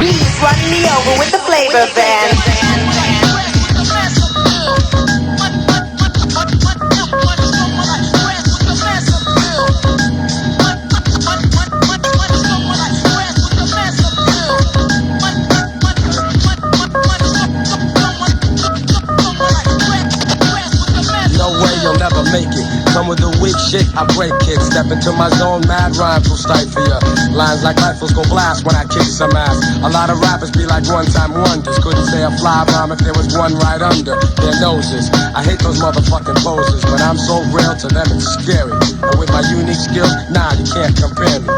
Please run me over with the flavor van. You'll never make it. Come with the weak shit, I break it. Step into my zone, mad rhymes will stifle ya. Lines like rifles go blast when I kick some ass. A lot of rappers be like one-time wonders. Couldn't say a fly rhyme if there was one right under their noses. I hate those motherfucking poses, but I'm so real to them it's scary. And with my unique skills, nah, you can't compare me.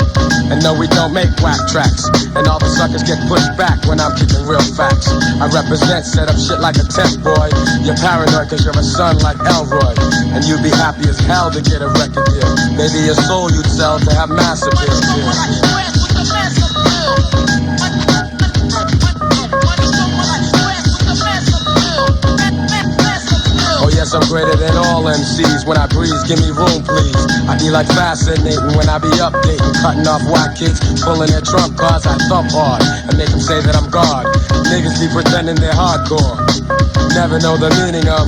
And no, we don't make whack tracks. And all the suckers get pushed back when I'm kicking real facts. I represent, set up shit like a tent boy. You're paranoid cause you're a son like Elroy. And you'd be happy as hell to get a record deal. Maybe your soul you'd sell to have mass appeal. Oh yes, I'm greater than all MCs. When I breeze, give me room please. I be like fascinating when I be updating. Cutting off white kids, pulling their trump cards. I thump hard and make them say that I'm God. Niggas be pretending they're hardcore. Never know the meaning of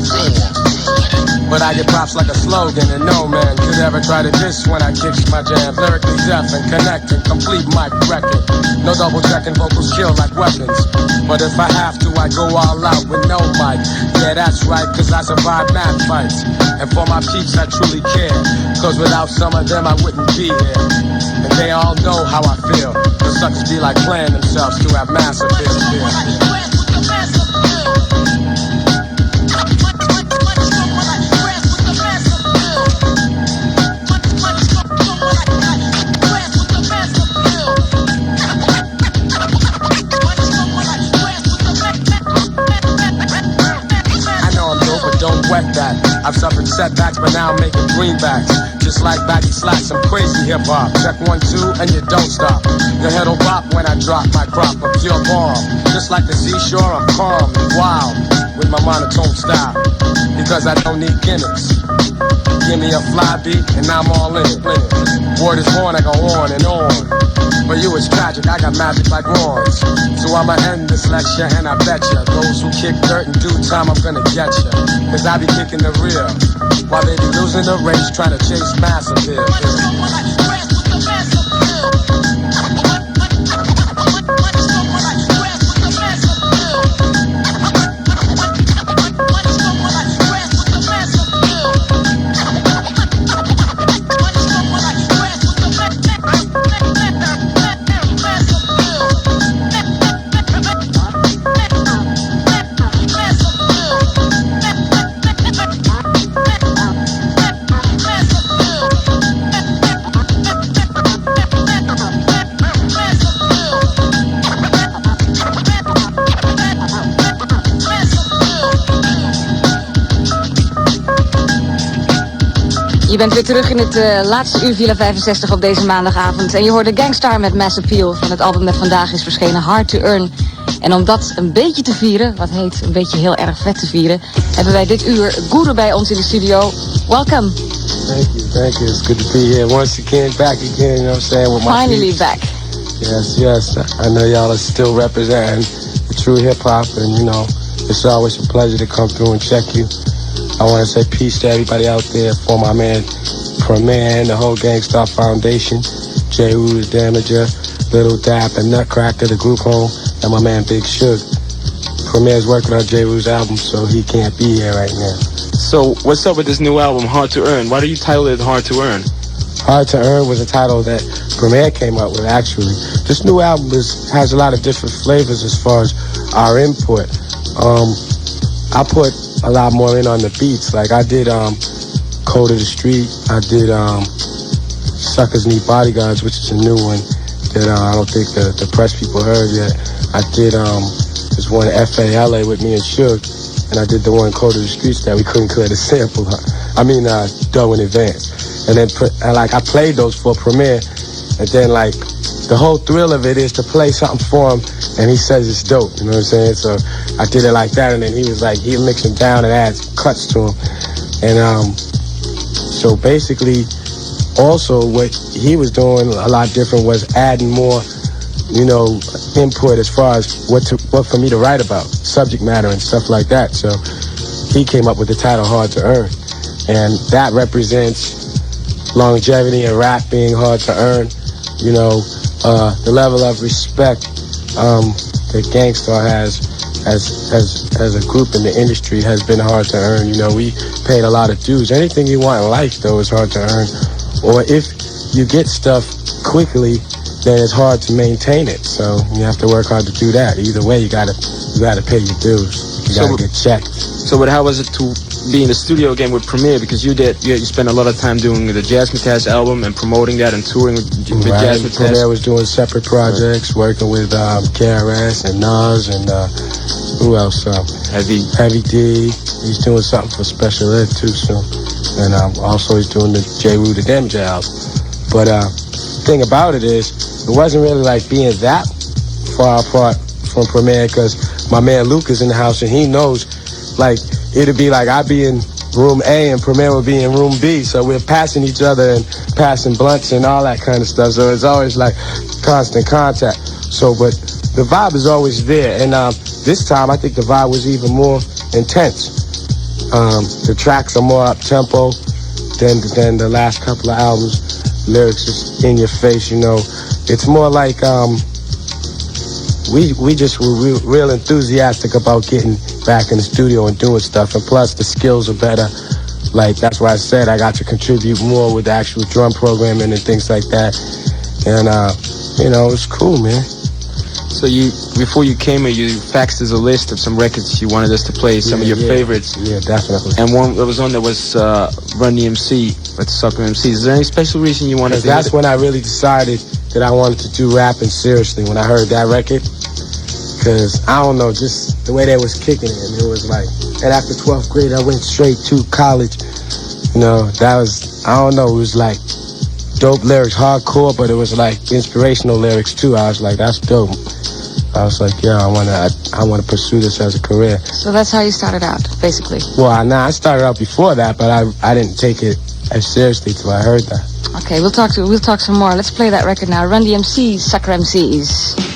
but I get props like a slogan, and no man could ever try to diss when I kick my jam. Lyrically deaf and connecting, complete mic record. No double checking, vocals kill like weapons. But if I have to, I go all out with no mic. Yeah, that's right, cause I survived mad fights. And for my peeps, I truly care. Cause without some of them, I wouldn't be here. And they all know how I feel. The suckers be like playing themselves to have massive appeal. That. I've suffered setbacks, but now I'm making greenbacks. Just like baggy slacks, some crazy hip-hop. Check 1, 2, and you don't stop. Your head'll pop when I drop my crop of pure bomb. Just like the seashore, I'm calm and wild with my monotone style. Because I don't need gimmicks. Give me a fly beat, and I'm all in it. Word is born, I go on and on. For you it's tragic, I got magic like wands. So I'ma end this lecture and I betcha those who kick dirt in due time I'm gonna get ya. Cause I be kicking the real while they be losing the race trying to chase mass appeal. Je bent weer terug in het laatste uur Villa 65 op deze maandagavond. En je hoorde Gangstarr met Mass Appeal van het album dat vandaag is verschenen, Hard to Earn. En om dat een beetje te vieren, wat heet een beetje heel erg vet te vieren, hebben wij dit uur Guru bij ons in de studio. Welcome. Thank you. It's good to be here once again, back again, you know what I'm saying? With my Finally peeps. back. Yes. I know y'all are still representing the true hip-hop, and you know, it's always a pleasure to come through and check you. I want to say peace to everybody out there, for my man Premier and the whole Gangstarr Foundation, J. Woo, the Damager, Little Dap and Nutcracker, the group home, and my man Big Suge. Premier's working on J. Woo's album, so he can't be here right now. So what's up with this new album, Hard to Earn? Why do you title it Hard to Earn? Hard to Earn was a title that Premier came up with, actually. This new album has a lot of different flavors as far as our input. I put a lot more in on the beats. Like I did Code of the Street. I did Suckers Need Bodyguards, which is a new one that I don't think the press people heard yet. I did this one F.A.L.A. with me and Suge, and I did the one Code of the Streets that we couldn't clear the sample. Done in advance. And then I played those for Premier, and then like the whole thrill of it is to play something for him and he says it's dope, you know what I'm saying? So I did it like that, and then he was like, he'd mix them down and add cuts to them. And so basically also what he was doing a lot different was adding more input as far as what for me to write about, subject matter and stuff like that. So he came up with the title Hard to Earn. And that represents longevity and rap being hard to earn. The level of respect that Gangstarr has as a group in the industry has been hard to earn. We paid a lot of dues. Anything you want in life, though, is hard to earn. Or if you get stuff quickly, then it's hard to maintain it. So you have to work hard to do that. Either way, you gotta pay your dues. You gotta get checked. So, but how was it to be in the studio again with Premier? Because you spent a lot of time doing the Dutch Mastaz album and promoting that and touring with Dutch Mastaz. Premier was doing separate projects, working with KRS and Nas and who else? Heavy D. He's doing something for Special Ed too soon. And also he's doing the J. Rue the Damage album. But thing about it is, it wasn't really like being that far apart from Premier, because my man Luke is in the house and he knows, like, it'd be like I'd be in room A and Premier would be in room B, so we're passing each other and passing blunts and all that kind of stuff, so it's always like constant contact. So, but the vibe is always there, and this time I think the vibe was even more intense. The tracks are more up-tempo than the last couple of albums. Lyrics is in your face, It's more like we just were real enthusiastic about getting back in the studio and doing stuff, and plus the skills are better. Like, that's why I said I got to contribute more with the actual drum programming and things like that. And it's cool, man. So before you came here, you faxed us a list of some records you wanted us to play, some of your favorites. Yeah, definitely. And one that was on there was Run DMC with Sucker MC. Is there any special reason you wanted to? That's when I really decided that I wanted to do rapping seriously, when I heard that record. Because, I don't know, just the way they was kicking it. It was like, and after 12th grade, I went straight to college. That was, I don't know, it was like dope lyrics, hardcore, but it was like inspirational lyrics too. I was like, that's dope. I was like, yeah, I want to pursue this as a career. So that's how you started out, basically. Well, I started out before that, but I didn't take it as seriously till I heard that. Okay, we'll talk some more. Let's play that record now. Run DMC, Sucker MCs.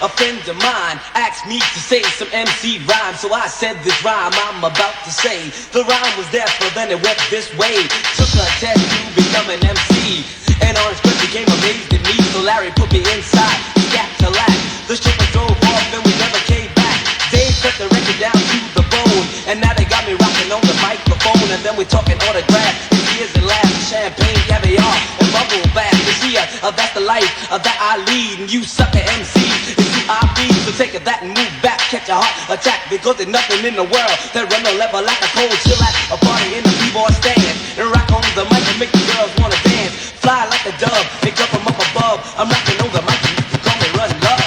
A friend of mine asked me to say some MC rhyme, so I said this rhyme I'm about to say. The rhyme was deaf, but then it went this way. Took a test to become an MC, and Orange Cliff became amazed at me, so Larry put me inside, scat to laugh. The strippers drove off and we never came back. They cut the record down to the bone, and now they got me rocking on the microphone, and then we talking autographs, beers and laughs, champagne, caviar, and bubble bath. You see, that's the life that I lead, and you sucker MCs. R.I.P. So take that and move back, catch a heart attack, because there's nothing in the world that run a level like a cold chill at a party in the b-boy stand, and rock on the mic and make the girls wanna dance, fly like a dove, they come from up above. I'm rocking on the mic and you can call me Run Love.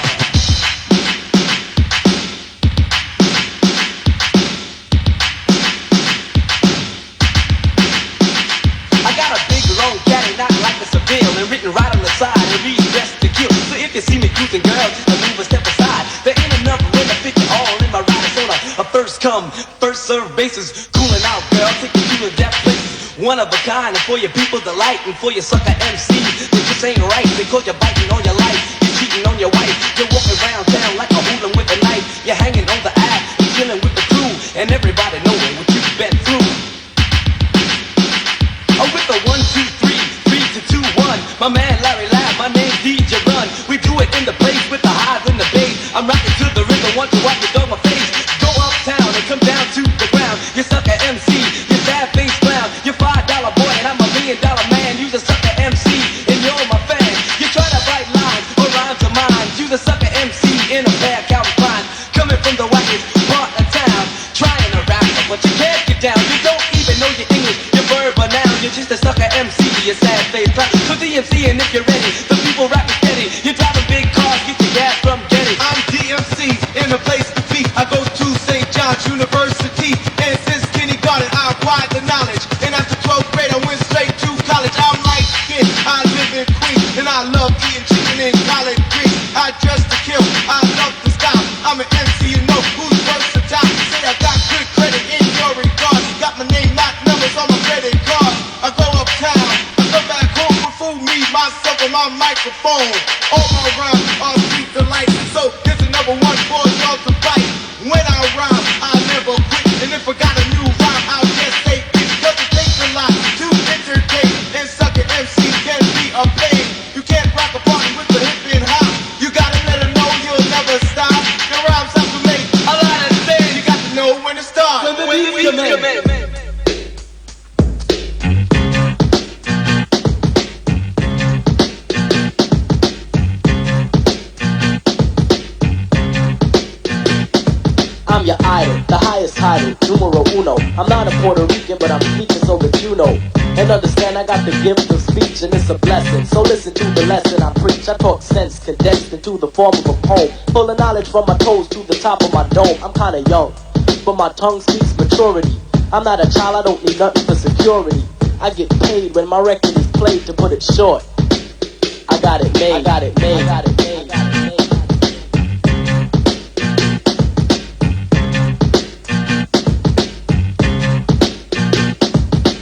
I got a big long caddy, not like a Seville, and written right on the side, and read Dressed to Kill. So if you see me cruising, girls, move a step aside. There ain't enough room to fit you all in my ride. It's on a first come, first serve basis. Cooling out, girl, taking you to death places. One of a kind, and for your people's delight, and for your sucker MCs, that just ain't right, because you're biting on your life, you're cheating on your wife, you're walking around town like a hooligan with a knife, you're hanging on the app, you're chilling with the crew, and everybody knowing what you've been through. Oh, with the 1, 2, 3, 3 to 2, 1, my man Larry Lab, my name DJ Run. We do it in the place with the highs and the bass. I'm rocking to the rhythm, want to watch it on my face. Go uptown and come down to the ground. You sucker MC, you sad face clown. You're $5 boy and I'm $1 million man. You the sucker MC and you're my fan. You try to write lines or rhyme to mine. You the sucker MC in a pair of Calvin Klein. Coming from the wackest part of town, trying to rap, but you can't get down. You don't even know your English, you're verbal now. You're just a sucker MC, you sad face clown. So DMC, and if you're ready, the people rapping steady. You're driving big cars, get your gas from Getty. I'm DMC in a place to be. I go to St. John's University, and since kindergarten I acquired the knowledge. And after 12th grade I went straight to college. I'm light skinned, I live in Queens, and I love eating chicken and collard greens. I dress to kill, I love the style. I'm an MC, you know who's first. microphone. All my rhymes are sweet delight. So here's another one for y'all to fight. When I rhyme, I never quit. And if I got a new rhyme, I'll just say it. Cause it takes a lot to entertain. And sucker MC can be a pain. You can't rock a party with the hip and hop. You gotta let them know you'll never stop. Your rhymes have to make a lot of sense. You got to know when to start. When the beat commence. I'm your idol, the highest title, numero uno. I'm not a Puerto Rican, but I'm speaking so that you know. And understand I got the gift of speech and it's a blessing. So listen to the lesson I preach. I talk sense condensed into the form of a poem. Full of knowledge from my toes to the top of my dome. I'm kinda young, but my tongue speaks maturity. I'm not a child, I don't need nothing for security. I get paid when my record is played, to put it short. I got it made, I got it made, I got it made, I got it made.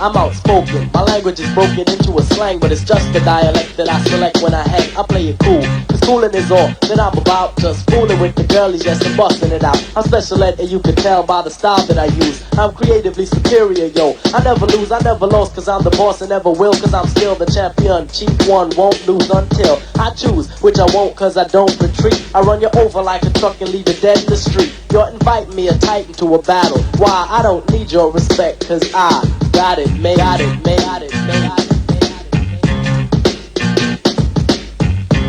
I'm outspoken, my language is broken into a slang, but it's just the dialect that I select when I hang. I play it cool, cause coolin' is all that I'm about. Just fooling with the girlies, yes, and busting it out. I'm special ed and you can tell by the style that I use. I'm creatively superior, yo. I never lose, I never lost, cause I'm the boss and never will, cause I'm still the champion. Chief one won't lose until I choose, which I won't, cause I don't retreat. I run you over like a truck and leave you dead in the street. You're inviting me a titan to a battle. Why? I don't need your respect, cause I got it, made, got it, made, got it, made, got it, made, got it.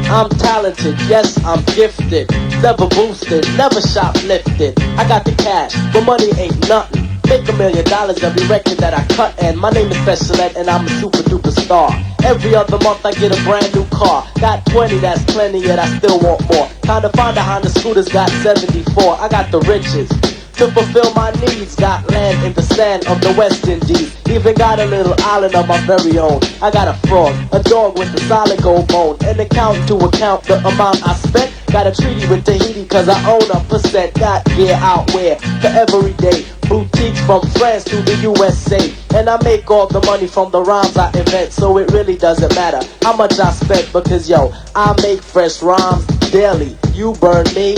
I'm talented, yes, I'm gifted. Never boosted, never shoplifted. I got the cash, but money ain't nothing. Make $1 million every record that I cut, and my name is Special Ed, and I'm a super duper star. Every other month I get a brand new car. Got 20, that's plenty, yet I still want more. Kinda find a Honda Scooter's got 74. I got the riches to fulfill my needs. Got land in the sand of the West Indies. Even got a little island of my very own. I got a frog, a dog with a solid gold bone. An account to account the amount I spent. Got a treaty with Tahiti cause I own a percent. Got gear out where for every day. Boutiques from France to the USA. And I make all the money from the rhymes I invent. So it really doesn't matter how much I spent, because yo, I make fresh rhymes daily. You burn me?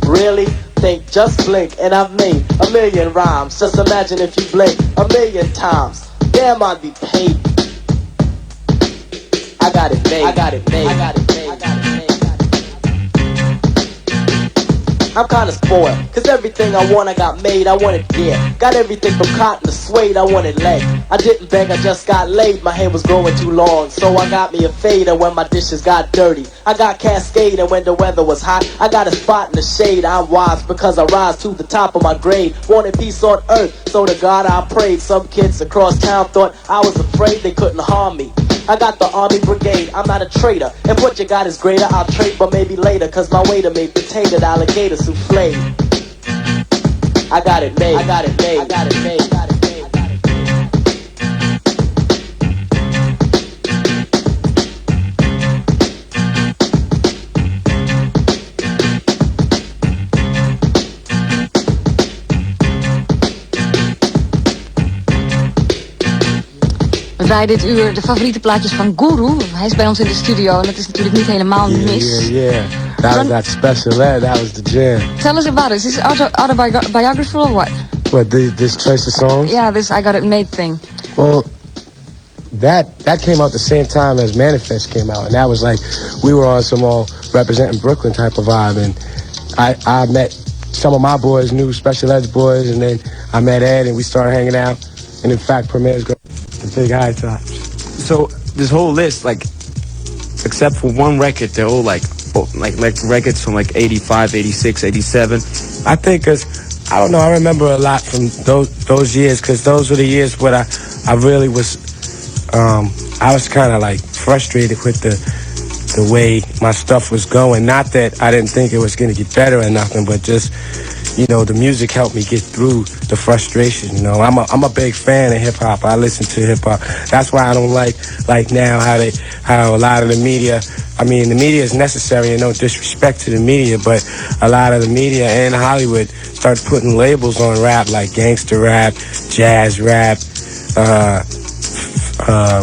Really? Think, just blink and I've made 1 million rhymes. Just imagine if you blink 1 million times. Damn, I'd be paid. I got it made, I got it made, I got it made, I got it made. I'm kinda spoiled, cause everything I want I got made, I want it gear. Got everything from cotton to suede, I wanted leg. I didn't beg, I just got laid, my hair was growing too long. So I got me a fader when my dishes got dirty. I got Cascade and when the weather was hot. I got a spot in the shade, I'm wise because I rise to the top of my grade. Wanted peace on earth, so to God I prayed. Some kids across town thought I was afraid they couldn't harm me. I got the army brigade, I'm not a traitor. If what you got is greater, I'll trade, but maybe later. Cause my waiter made potato alligator souffle. I got it made, I got it made, I got it made, I got it made, I got it We draaien dit uur de favoriete plaatjes van Guru. Hij is bij ons in de studio en dat is natuurlijk niet helemaal mis. Yeah. That Special Ed, that was the jam. Tell us about it. Is this autobiographical or what? What, this choice of songs? Yeah, this I Got It Made thing. Well, that came out the same time as Manifest came out, and that was like, we were on some all representing Brooklyn type of vibe, and I met some of my boys, new Special Ed's boys, and then I met Ed, and we started hanging out, and in fact, Premier's got the big high top. So this whole list, like, except for one record, they're all like records from like 85, 86, 87. I think cause I don't know, I remember a lot from those years, cause those were the years where I really was I was kind of like frustrated with the way my stuff was going. Not that I didn't think it was gonna get better or nothing, but just, you know, the music helped me get through the frustration. You know, I'm a big fan of hip hop. I listen to hip hop. That's why I don't like now how a lot of the media. I mean, the media is necessary, and no disrespect to the media, but a lot of the media and Hollywood started putting labels on rap like gangster rap, jazz rap,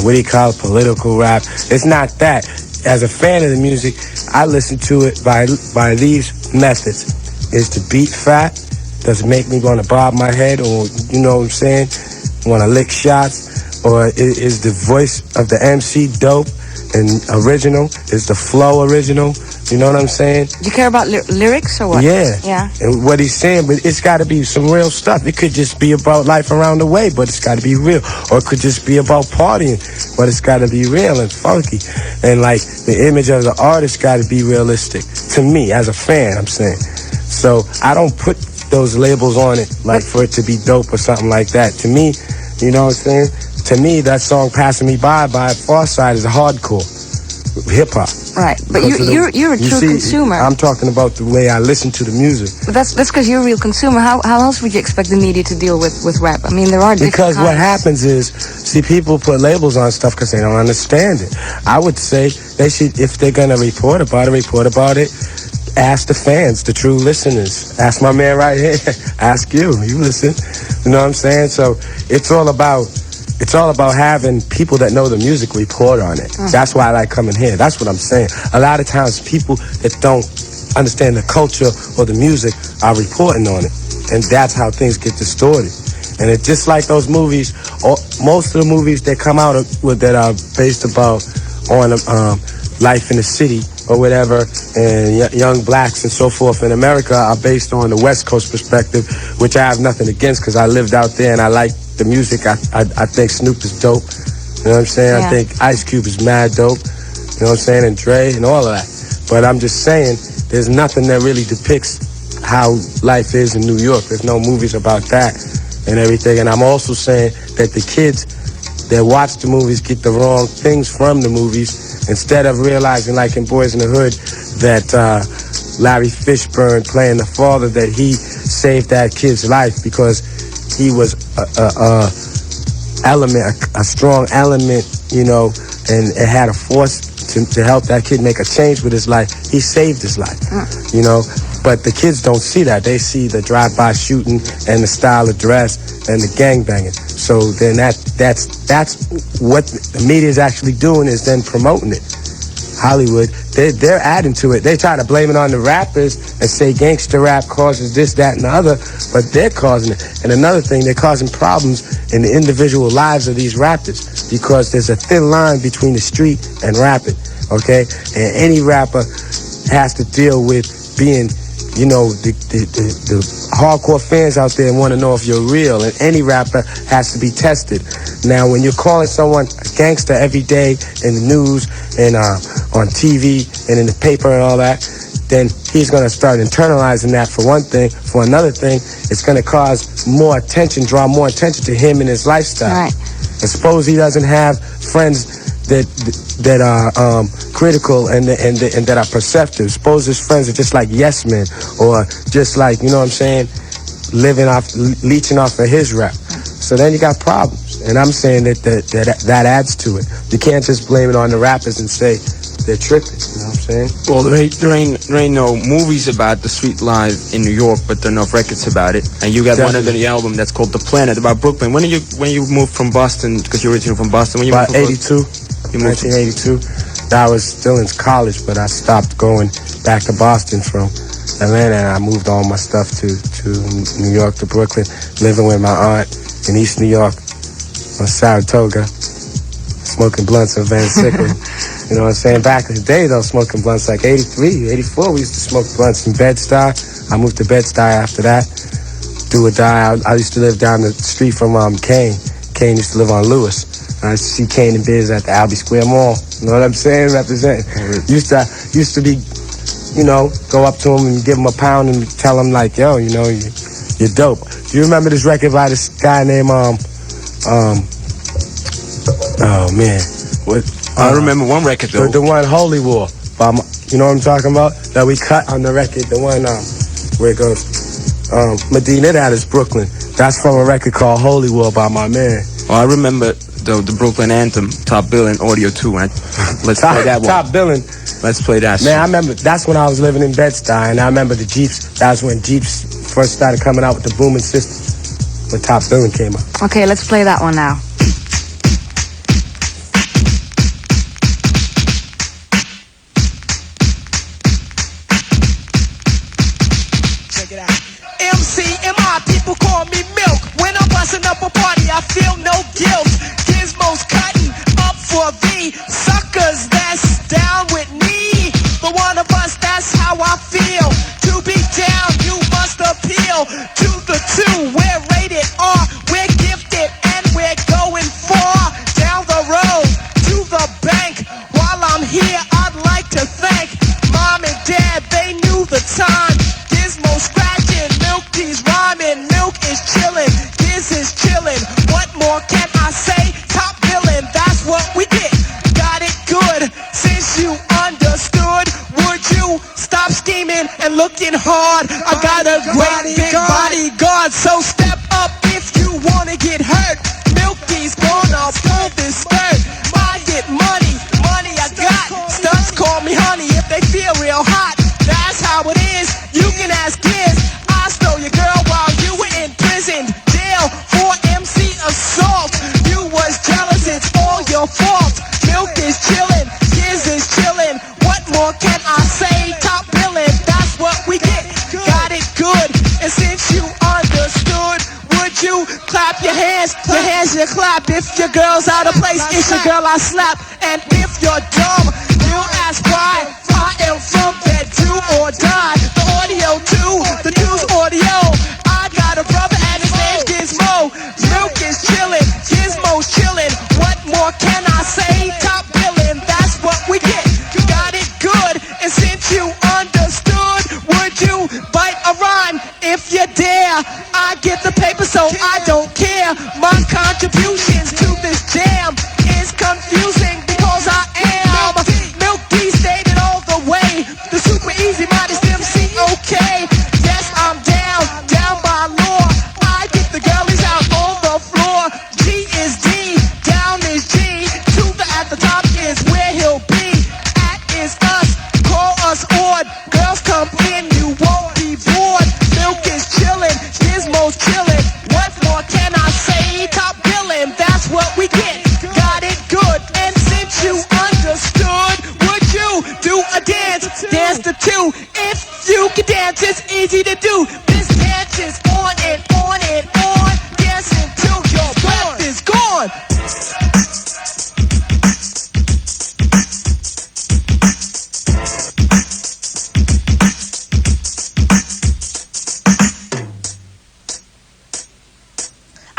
what do you call it, political rap. It's not that. as a fan of the music, I listen to it by these methods. Is the beat fat? Does it make me want to bob my head, or you know what I'm saying, want to lick shots? Or is the voice of the MC dope and original? Is the flow original? You know what I'm saying? Do you care about lyrics or what? Yeah. And what he's saying, but it's got to be some real stuff. It could just be about life around the way, but it's got to be real. Or it could just be about partying, but it's got to be real and funky. And like the image of the artist got to be realistic. To me, as a fan, I'm saying. So I don't put those labels on it like for it to be dope or something like that. To me, you know what I'm saying? To me, that song "Passing Me By" Farside is a hardcore hip-hop. Right, but you're a true consumer. I'm talking about the way I listen to the music. But that's because you're a real consumer. How else would you expect the media to deal with rap? I mean, there are different Because what kinds. happens is, see, people put labels on stuff because they don't understand it. I would say they should, if they're going to report about it, ask the fans, the true listeners. Ask my man right here. Ask you listen. You know what I'm saying? So it's all about having people that know the music report on it. That's why I like coming here. That's what I'm saying. A lot of times people that don't understand the culture or the music are reporting on it. And that's how things get distorted. And it's just like those movies, most of the movies that come out that are based about on life in the city or whatever, and young blacks and so forth in America are based on the West Coast perspective, which I have nothing against because I lived out there and I like the music. I think Snoop is dope. You know what I'm saying? Yeah. I think Ice Cube is mad dope. You know what I'm saying? And Dre and all of that. But I'm just saying, there's nothing that really depicts how life is in New York. There's no movies about that and everything. And I'm also saying that the kids that watch the movies get the wrong things from the movies instead of realizing, like in Boys in the Hood, that Larry Fishburne playing the father, that he saved that kid's life because he was a strong element, you know, and it had a force to help that kid make a change with his life. He saved his life, you know. But the kids don't see that. They see the drive-by shooting and the style of dress and the gangbanging. So then that's what the media is actually doing, is then promoting it. Hollywood, they're adding to it. They try to blame it on the rappers and say gangster rap causes this, that, and the other, but they're causing it. And another thing, they're causing problems in the individual lives of these rappers because there's a thin line between the street and rapping, okay? And any rapper has to deal with being, you know, the hardcore fans out there want to know if you're real, and any rapper has to be tested. Now, when you're calling someone a gangster every day in the news and on TV and in the paper and all that, then he's going to start internalizing that for one thing. For another thing, it's going to cause more attention, draw more attention to him and his lifestyle. Right. And suppose he doesn't have friends that are critical and that are perceptive. Suppose his friends are just like yes men, or just like, you know what I'm saying, leeching off of his rap. So then you got problems. And I'm saying that adds to it. You can't just blame it on the rappers and say they're tripping. You know what I'm saying? Well, there ain't no movies about the street life in New York, but there are enough records about it. And you got Definitely. one of the album that's called The Planet, about Brooklyn. When you moved from Boston, because you're originally from Boston, when you About moved from 82, 1982. I was still in college, but I stopped going back to Boston from Atlanta, and I moved all my stuff to New York, to Brooklyn, living with my aunt in East New York on Saratoga, smoking blunts on Van Sickle. You know what I'm saying? Back in the day, though, smoking blunts like 83, 84, we used to smoke blunts in Bed-Stuy. I moved to Bed-Stuy after that. Do or die. I used to live down the street from Kane. Kane used to live on Lewis. I used to see Kane and Biz at the Albee Square Mall. You know what I'm saying? Representing. Used to be, you know, go up to him and give him a pound and tell him like, yo, you know, you're dope. Do you remember this record by this guy named oh man, what? I remember one record though. The one Holy War. You know what I'm talking about? That we cut on the record. The one where it goes, Medina, that is Brooklyn. That's from a record called Holy War by my man. Well, I remember the Brooklyn anthem, Top Billin', Audio 2. Let's play that one. Top Billin'. Let's play that. Man, I remember, that's when I was living in Bed-Stuy, and I remember the Jeeps. That was when Jeeps first started coming out with the booming system, when Top Billin' came out. Okay, let's play that one now. God, so step up if you wanna get hurt. Milky's gonna pull this skirt. I get money, money I got. Stunts call me honey if they feel real hot. That's how it is, you can ask Giz. I stole your girl while you were in prison. Jail for MC assault. You was jealous, it's all your fault. Milk is chillin', Giz is chillin'. What more can I say? Top billin', that's what we get. Got it good, and since you understood, would you clap your hands? Your hands you clap. If your girl's out of place, it's your girl I slap. And if you're dumb, you ask why. I am from bed, do or die. The audio too, the news audio. I got a brother and his name's Gizmo. Milk is chillin', Gizmo's chillin'. What more can I say? Top billin', that's what we get. Got it good, and since you understood, would you bite a rhyme? If you dare, I get the paper so I don't care. My contributions to this jam is confusing because I am Milk D stated all the way. The super easy modest MC, okay. Yes, I'm down, down by law. I get the girlies out on the floor. G is D, down is G. To the at the top is where he'll be. At is us, call us odd. Girls come in, you won't be bored. Milk is chillin', Gizmo's chillin'. What more can I say? Top billin', that's what we get. Got it good, and since you understood, would you do a dance? Dance to two. If you can dance, it's easy to do. This dance is on and on and on. Dancing till your breath is gone.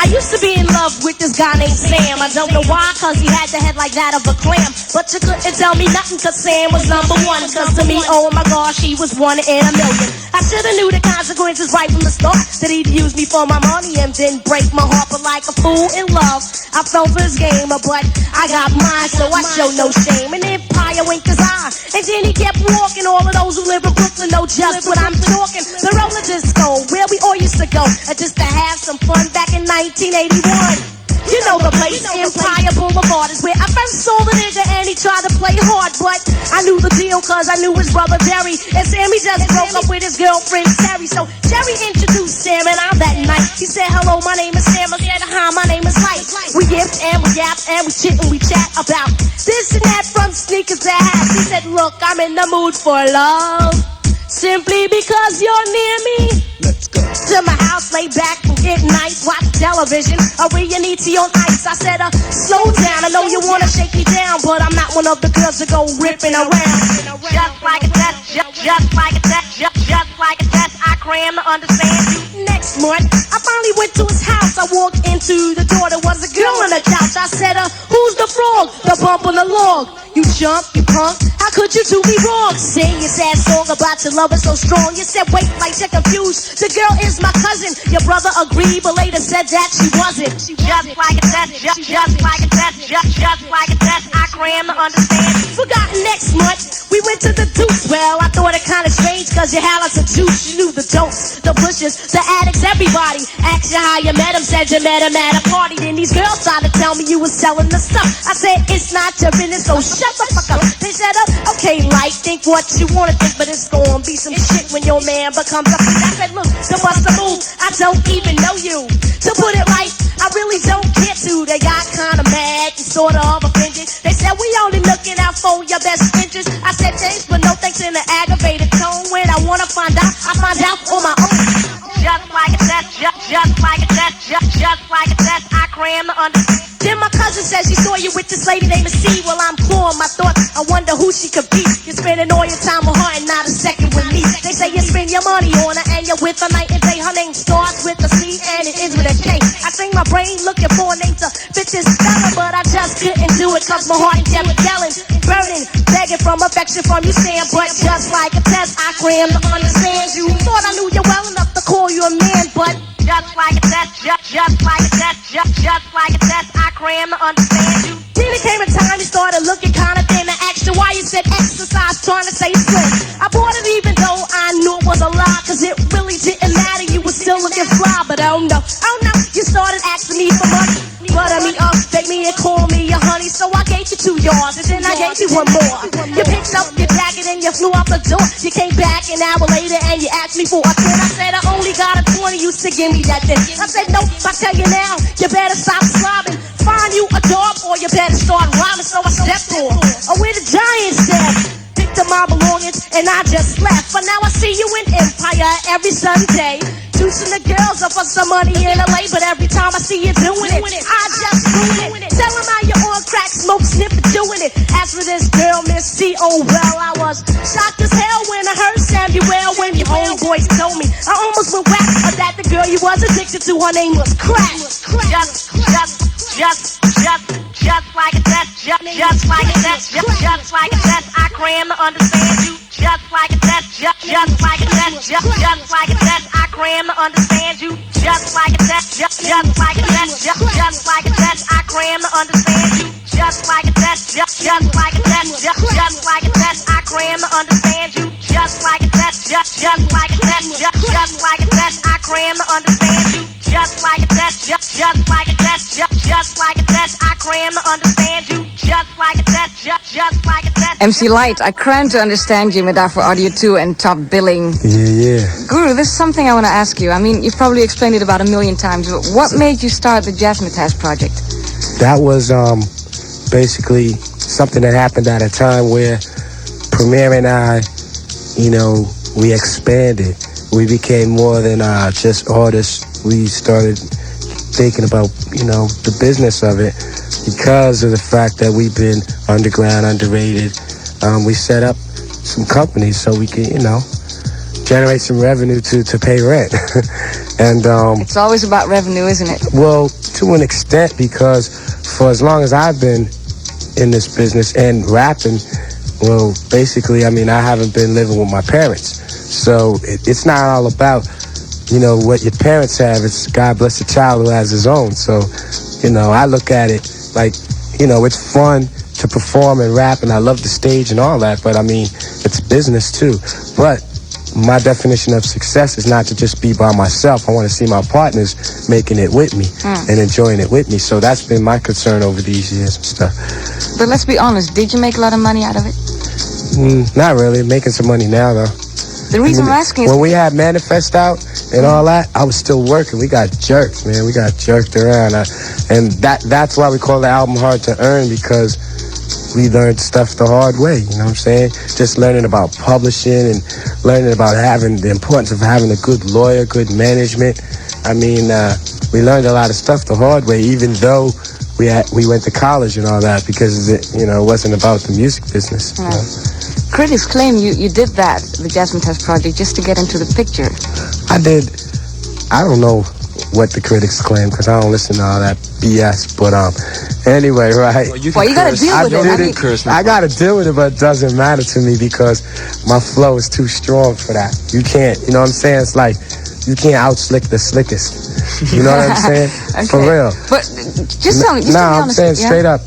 I used to be in love with this guy named Sam. I don't know why, cause he had the head like that of a clam. But you couldn't tell me nothing, cause Sam was number one. Cause to me, oh my gosh, he was one in a million. I should've knew the consequences right from the start. That he'd use me for my money and then break my heart. But like a fool in love, I fell for his game. But I got mine, so I show no shame. And Empire winked his eye, and then he kept walking. All of those who live in Brooklyn know just what I'm talking. The roller disco, where we all used to go, just to have some fun back in 1981. You know the place, Empire Boulevard is where I first saw the nigga, and he tried to play hard, but I knew the deal cause I knew his brother Jerry, and Sammy just broke up with his girlfriend Terry. So Jerry introduced Sam and I that night. He said, hello, my name is Sam. I said, hi, my name is Light. We yipped and we yapped and we chit and we chat about this and that, from sneakers to hats. He said, look, I'm in the mood for love, simply because you're near me. Let's go. To my house, lay back and get nice, watch television, Arianiti on ice. I said, slow down, I know you wanna shake me down, but I'm not one of the girls that go ripping around. Just like a test, just like a test, just like a test, I cram to understand you. Next month, I finally went to his house. I walked into the door, there was a girl on the couch. I said, who's the frog? The bump on the log. You jump, you punk, how could you do me wrong? Sing your sad song about your love is so strong. You said, wait, like you're confused, the girl is my cousin. Your brother agreed, but later said that she wasn't. Just like a test, just like a test, just like a test, I cram to understand. Forgotten next month, we went to the Deuce. Well, I thought it kinda strange, cause you had lots of juice. You knew the dopes, the bushes, the addicts, everybody. Asked you how you met him, said you met him at a party. Then these girls tried to tell me you was selling the stuff. I said, it's not your business, so shut the fuck up. They said, okay, like, think what you wanna think, but it's gonna be some shit when your man becomes a freak. I said, look, to bust a move, I don't even know you. To put it right, I really don't care to. They got kinda mad and sorta offended. They said, we only looking out for your best interest. I said, thanks, but no thanks in an aggravated tone. When I wanna find out, I find out on my own. Just like a test, just like a test, just like a test, I cram to understand. Then my cousin says she saw you with this lady named C. Well, I'm clawing my thoughts, I wonder who she could be. You're spending all your time with her and not a second with me. They say you spend your money on her and you're with her night and day. Her name starts with a C and it ends with a K. I sing my brain looking for a name to fit this fella, but I just couldn't do it cause my heart kept yelling, burning, begging from affection from you, Sam. But just like a test, I cram to understand you. Thought I knew you well enough to call you a man, but just like a test, just like a test, just like a test, I cram to understand you. Then it came a time you started looking kinda thin. I asked you why you said exercise, trying to say slim. I bought it even though I knew it was a lie, cause it really didn't matter, you were still looking fly. but oh no, you started asking me for money. Butter me up, bake me and call me your honey. So I gave you 2 yards, and then I gave you 1 more. You picked up your jacket and you flew out the door. You came back an hour later and you asked me for a 10. I said I only got a 20, you should give me that then. I said nope, I tell you now, you better stop slobbing. Find you a job or you better start rhyming. So I stepped on, where the giants at? Picked up my belongings and I just left. But now I see you in Empire every Sunday. Juicing the girls up for some money in LA, but every time I see you doing it, I just ruin it. Tell them how you on crack, smoke, snip, doing it. As for this girl, Miss C, oh well, I was shocked as hell when I heard Samuel when your homeboys told me. I almost went whack that the girl you was addicted to, her name was crack. Just like a test, just like a test, just like a test. I cram to understand you. Just like a test, just like a test, just like a test. I cram to understand you. Just like a test, just like a test, just like a test. I cram to understand you. Just like a test, just like a test, just like a test. I cram to understand you. Just like a test, just like a test, just like a test. I cram to understand you. Just like a test, just like a test, just like a test. I cram to understand you. Just like a test, just like a test. MC Light, I cram to understand you met daarvoor Audio 2 en Top Billing. Yeah. Guru, this is something I want to ask you. I mean, you've probably explained it about 1,000,000 times, but what made you start the Dutch Mastaz project? That was basically something that happened at a time where Premier and I, we expanded. We became more than just artists. We started thinking about, the business of it because of the fact that we've been underground, underrated. We set up some companies so we could, generate some revenue to pay rent. And it's always about revenue, isn't it? Well, to an extent, because for as long as I've been in this business and rapping, well, basically, I haven't been living with my parents. So it's not all about, what your parents have. It's God bless the child who has his own. So, I look at it like, it's fun to perform and rap, and I love the stage and all that, but it's business too. But my definition of success is not to just be by myself. I want to see my partners making it with me and enjoying it with me. So that's been my concern over these years and stuff. But let's be honest, did you make a lot of money out of it? Not really. Making some money now, though. The reason I'm asking is... When we had Manifest out and all that, I was still working. We got jerked, man. We got jerked around. And that's why we call the album Hard to Earn, because we learned stuff the hard way, you know what I'm saying? Just learning about publishing and learning about having the importance of having a good lawyer, good management. We learned a lot of stuff the hard way, even though we went to college and all that, because it wasn't about the music business. No. Critics claim you did that, the Dutch Mastaz project, just to get into the picture. I did. I don't know what the critics claim, because I don't listen to all that BS. But anyway, right? Well, you gotta deal with it. I gotta deal with it, but it doesn't matter to me because my flow is too strong for that. You can't, you know what I'm saying? It's like you can't outslick the slickest. You know what I'm saying? Okay. For real. But just tell me. I'm saying straight up.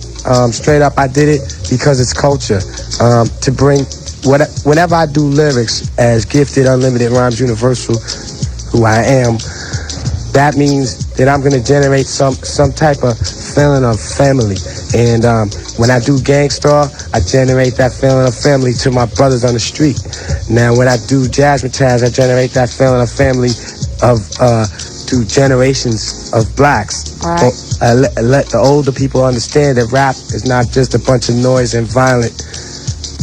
Straight up, I did it because it's culture. To bring whenever I do lyrics as Gifted, Unlimited, Rhymes Universal, who I am, that means that I'm gonna generate some type of feeling of family. And when I do Gangstarr, I generate that feeling of family to my brothers on the street. Now, when I do Dutch Mastaz, I generate that feeling of family to generations of blacks. Right. I let the older people understand that rap is not just a bunch of noise and violent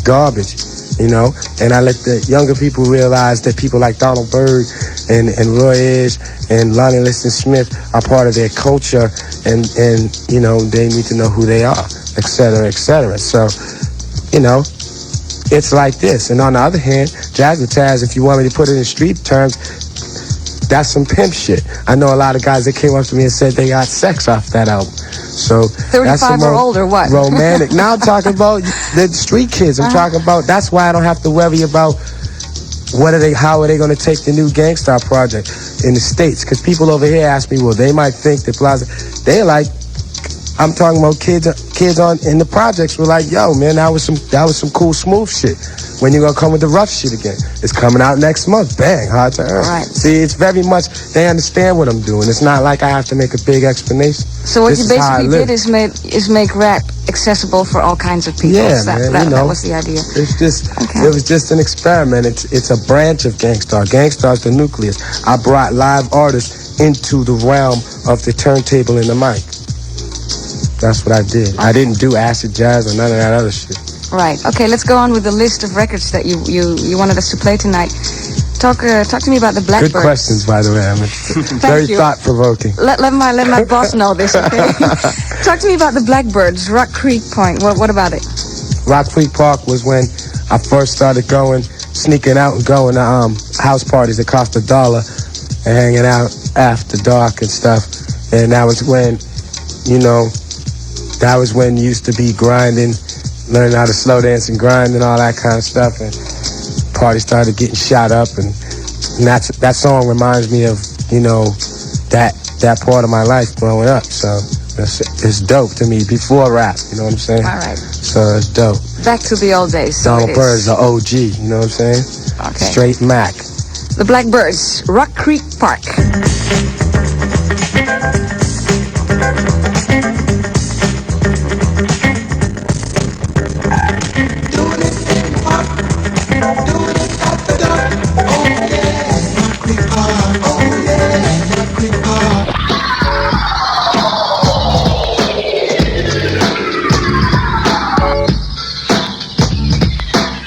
garbage, and I let the younger people realize that people like Donald Byrd and Roy Ayers and Lonnie Liston Smith are part of their culture, and they need to know who they are, et cetera, et cetera. So, it's like this. And on the other hand, Dutch Mastaz, if you want me to put it in street terms, that's some pimp shit. I know a lot of guys that came up to me and said they got sex off that album. So 35 or older, what? Romantic. Now I'm talking about the street kids. I'm talking about, that's why I don't have to worry about how are they going to take the new Gangstarr project in the States. Because people over here ask me, well, they might think that Plaza, they're like, I'm talking about kids kids in the projects were like, yo, man, that was some cool smooth shit. When you gonna come with the rough shit again? It's coming out next month. Bang, Hard to Earn. Right. See, it's very much, they understand what I'm doing. It's not like I have to make a big explanation. So what you basically did is make rap accessible for all kinds of people. Yeah, That was the idea. It's just, It was just an experiment. It's a branch of Gangstarr. Gangstar's the nucleus. I brought live artists into the realm of the turntable and the mic. That's what I did. I didn't do acid jazz or none of that other shit. Right. Okay, let's go on with the list of records that you wanted us to play tonight. Talk to me about the Blackbirds. Good questions, by the way. I mean, very thought-provoking. Let my boss know this, okay? Talk to me about the Blackbirds, Rock Creek Point. What about it? Rock Creek Park was when I first started sneaking out and going to house parties that cost $1 and hanging out after dark and stuff. And that was when, you used to be grinding, learning how to slow dance and grind and all that kind of stuff. And parties started getting shot up, and that song reminds me of, that part of my life growing up. So it's dope to me before rap, you know what I'm saying? All right. So it's dope. Back to the old days. Donald Bird's the OG, you know what I'm saying? Okay. Straight Mac. The Blackbirds, Rock Creek Park.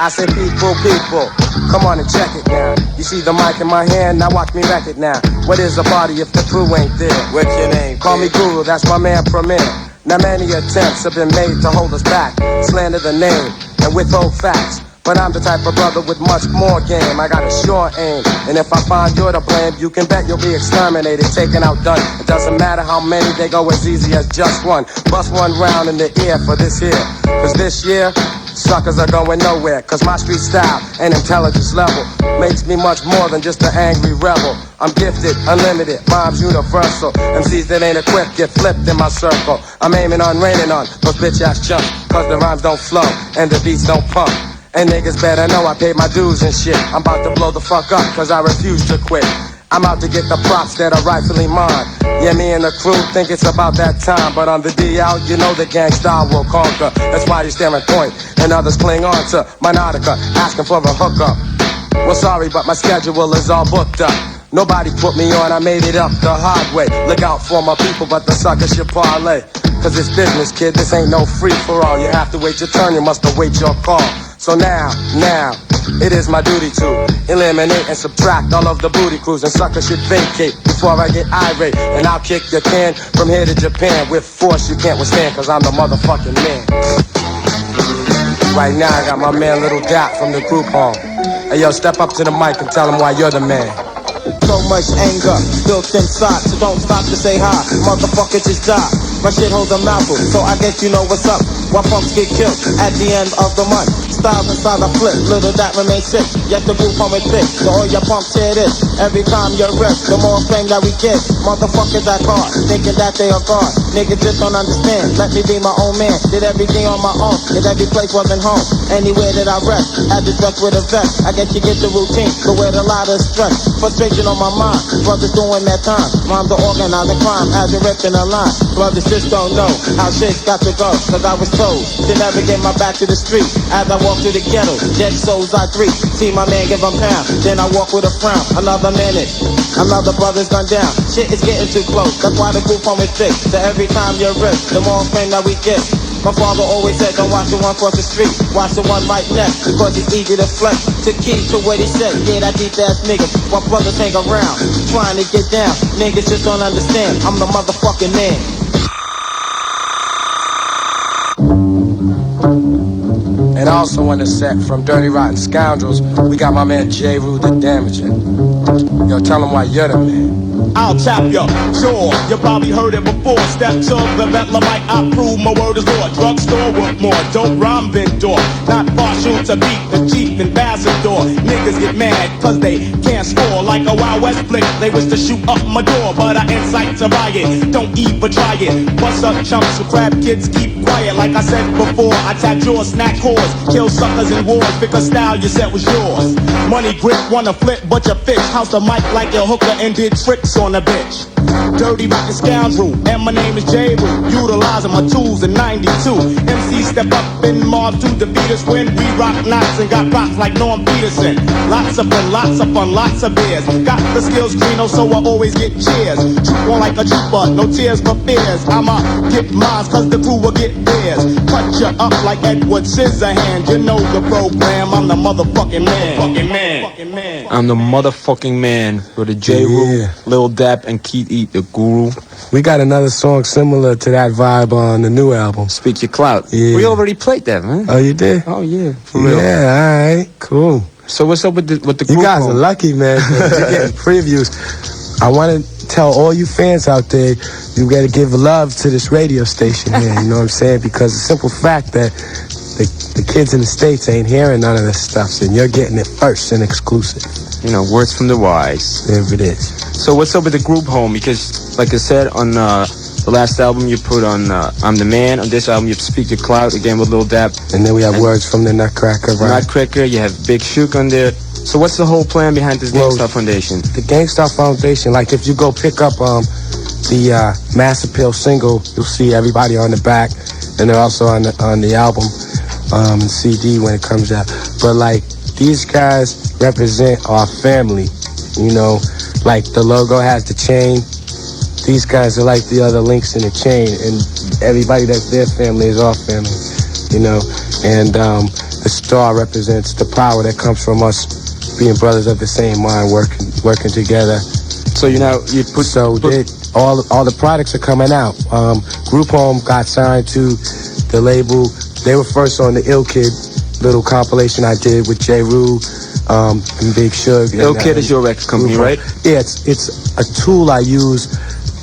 I say people, come on and check it now. You see the mic in my hand, now watch me wreck it now. What is a party if the crew ain't there? What's your name? Call me Guru, that's my man Premier. Now many attempts have been made to hold us back, slander the name and withhold facts. But I'm the type of brother with much more game. I got a sure aim, and if I find you're to blame, you can bet you'll be exterminated, taken out, done. It doesn't matter how many, they go as easy as just one. Bust one round in the ear for this here, cause this year suckers are going nowhere, cause my street style and intelligence level makes me much more than just an angry rebel. I'm gifted, unlimited, rhymes universal. MCs that ain't equipped get flipped in my circle. I'm aiming on, raining on those bitch ass chumps, cause the rhymes don't flow and the beats don't pump. And niggas better know I paid my dues and shit. I'm about to blow the fuck up, cause I refuse to quit. I'm out to get the props that are rightfully mine. Yeah, me and the crew think it's about that time, but on the DL, you know the Gangstarr will conquer. That's why you stare and point, and others cling on to my nautica, asking for a hookup. Well, sorry, but my schedule is all booked up. Nobody put me on, I made it up the hard way. Look out for my people, but the suckers should parlay. Cause it's business, kid, this ain't no free-for-all. You have to wait your turn, you must await your call. So now, it is my duty to eliminate and subtract all of the booty crews, and suckers should vacate before I get irate. And I'll kick your can from here to Japan with force you can't withstand, cause I'm the motherfucking man. Right now I got my man Little Dap from the group home. Hey yo, step up to the mic and tell him why you're the man. So much anger built inside, so don't stop to say hi. Motherfucker, just die. My shit holds a mouthful, so I guess you know what's up. Why punks get killed at the end of the month? Styles inside I flip, little that remains sick. Yet the group home is thick, so all your pumps hear this. Every time you rip, the more flame that we get. Motherfuckers act hard, thinking that they are God. Niggas just don't understand, let me be my own man. Did everything on my own, cause every place wasn't home. Anywhere that I rest, had to dress with a vest. I guess you get the routine, but with a lot of stress. Frustration on my mind, brothers doing their time. Moms are organizing crime as you're ripping a line. Brothers just don't know how shit's got to go, cause I was told to never get my back to the street. As I walk through the ghetto, dead souls I greet. See my man give a pound, then I walk with a frown. Another minute, another brother's gone down. Shit is getting too close, that's why the group home is thick. So every time you're ripped, the more fame that we get. My father always said, don't watch the one cross the street, watch the one right next, because he's easy to flex. To key to what he said, yeah, that deep ass nigga. While brothers hang around, trying to get down. Niggas just don't understand, I'm the motherfucking man. And also on the set from Dirty Rotten Scoundrels, we got my man J. Rue the Damaging. Yo, tell him why you're the man. I'll tap ya, sure, you probably heard it before. Step to the Bethlehemite, I prove my word is law. Drugstore work more, don't rhyme vendor. Not partial to beat the chief ambassador. Niggas get mad cause they can't score. Like a Wild West flick, they wish to shoot up my door, but I incite to riot. Don't even try it. Bust up chumps so crab kids keep quiet. Like I said before, I tap jaws, snack whores, kill suckers in wars. Pick a style you said was yours. Money grip, wanna flip, but you fish. House the mic like your hooker and did tricks on a bitch. Dirty rotten scoundrel, and my name is J. Roo. Utilizing my tools in 92. MC step up and mob to defeat us when we rock knots and got rocks like Norm Peterson. Lots of fun, lots of beers. Got the skills, Trino, so I always get cheers. Troop on like a trooper, no tears for fears. I'ma get mines cause the crew will get theirs. Cut you up like Edward Scissorhands. You know the program, I'm the motherfucking man. I'm the motherfucking man with a J. Roo, Lil Dap, and Keith Eat, the guru. We got another song similar to that vibe on the new album. Speak Your Clout. Yeah. We already played that, man. Oh, you did? Oh, yeah. For real. Yeah, all right, cool. So what's up with the group? You guys are lucky, man. You're getting previews. I want to tell all you fans out there, you got to give love to this radio station here, you know what I'm saying? Because the simple fact that the kids in the States ain't hearing none of this stuff, and you're getting it first and exclusive. You know, words from the wise. There it is. So what's up with the group home? Because, like I said, on the last album you put on I'm the Man. On this album you have Speak Your Clout, again with Lil Dap. And then we have Words from the Nutcracker, right? Nutcracker, you have Big Shook on there. So what's the whole plan behind this Gangstarr Foundation? The Gangstarr Foundation, like if you go pick up the Mass Appeal single, you'll see everybody on the back, and they're also on the album and CD when it comes out. But like these guys represent our family, you know. Like the logo has the chain. These guys are like the other links in the chain, and everybody that's their family is our family, you know. And the star represents the power that comes from us being brothers of the same mind, working together. So all the products are coming out. Group Home got signed to the label. They were first on the Ill Kid little compilation I did with J. Roo and Big Suge. Ill Kid is your record company, right? Yeah, it's a tool I use,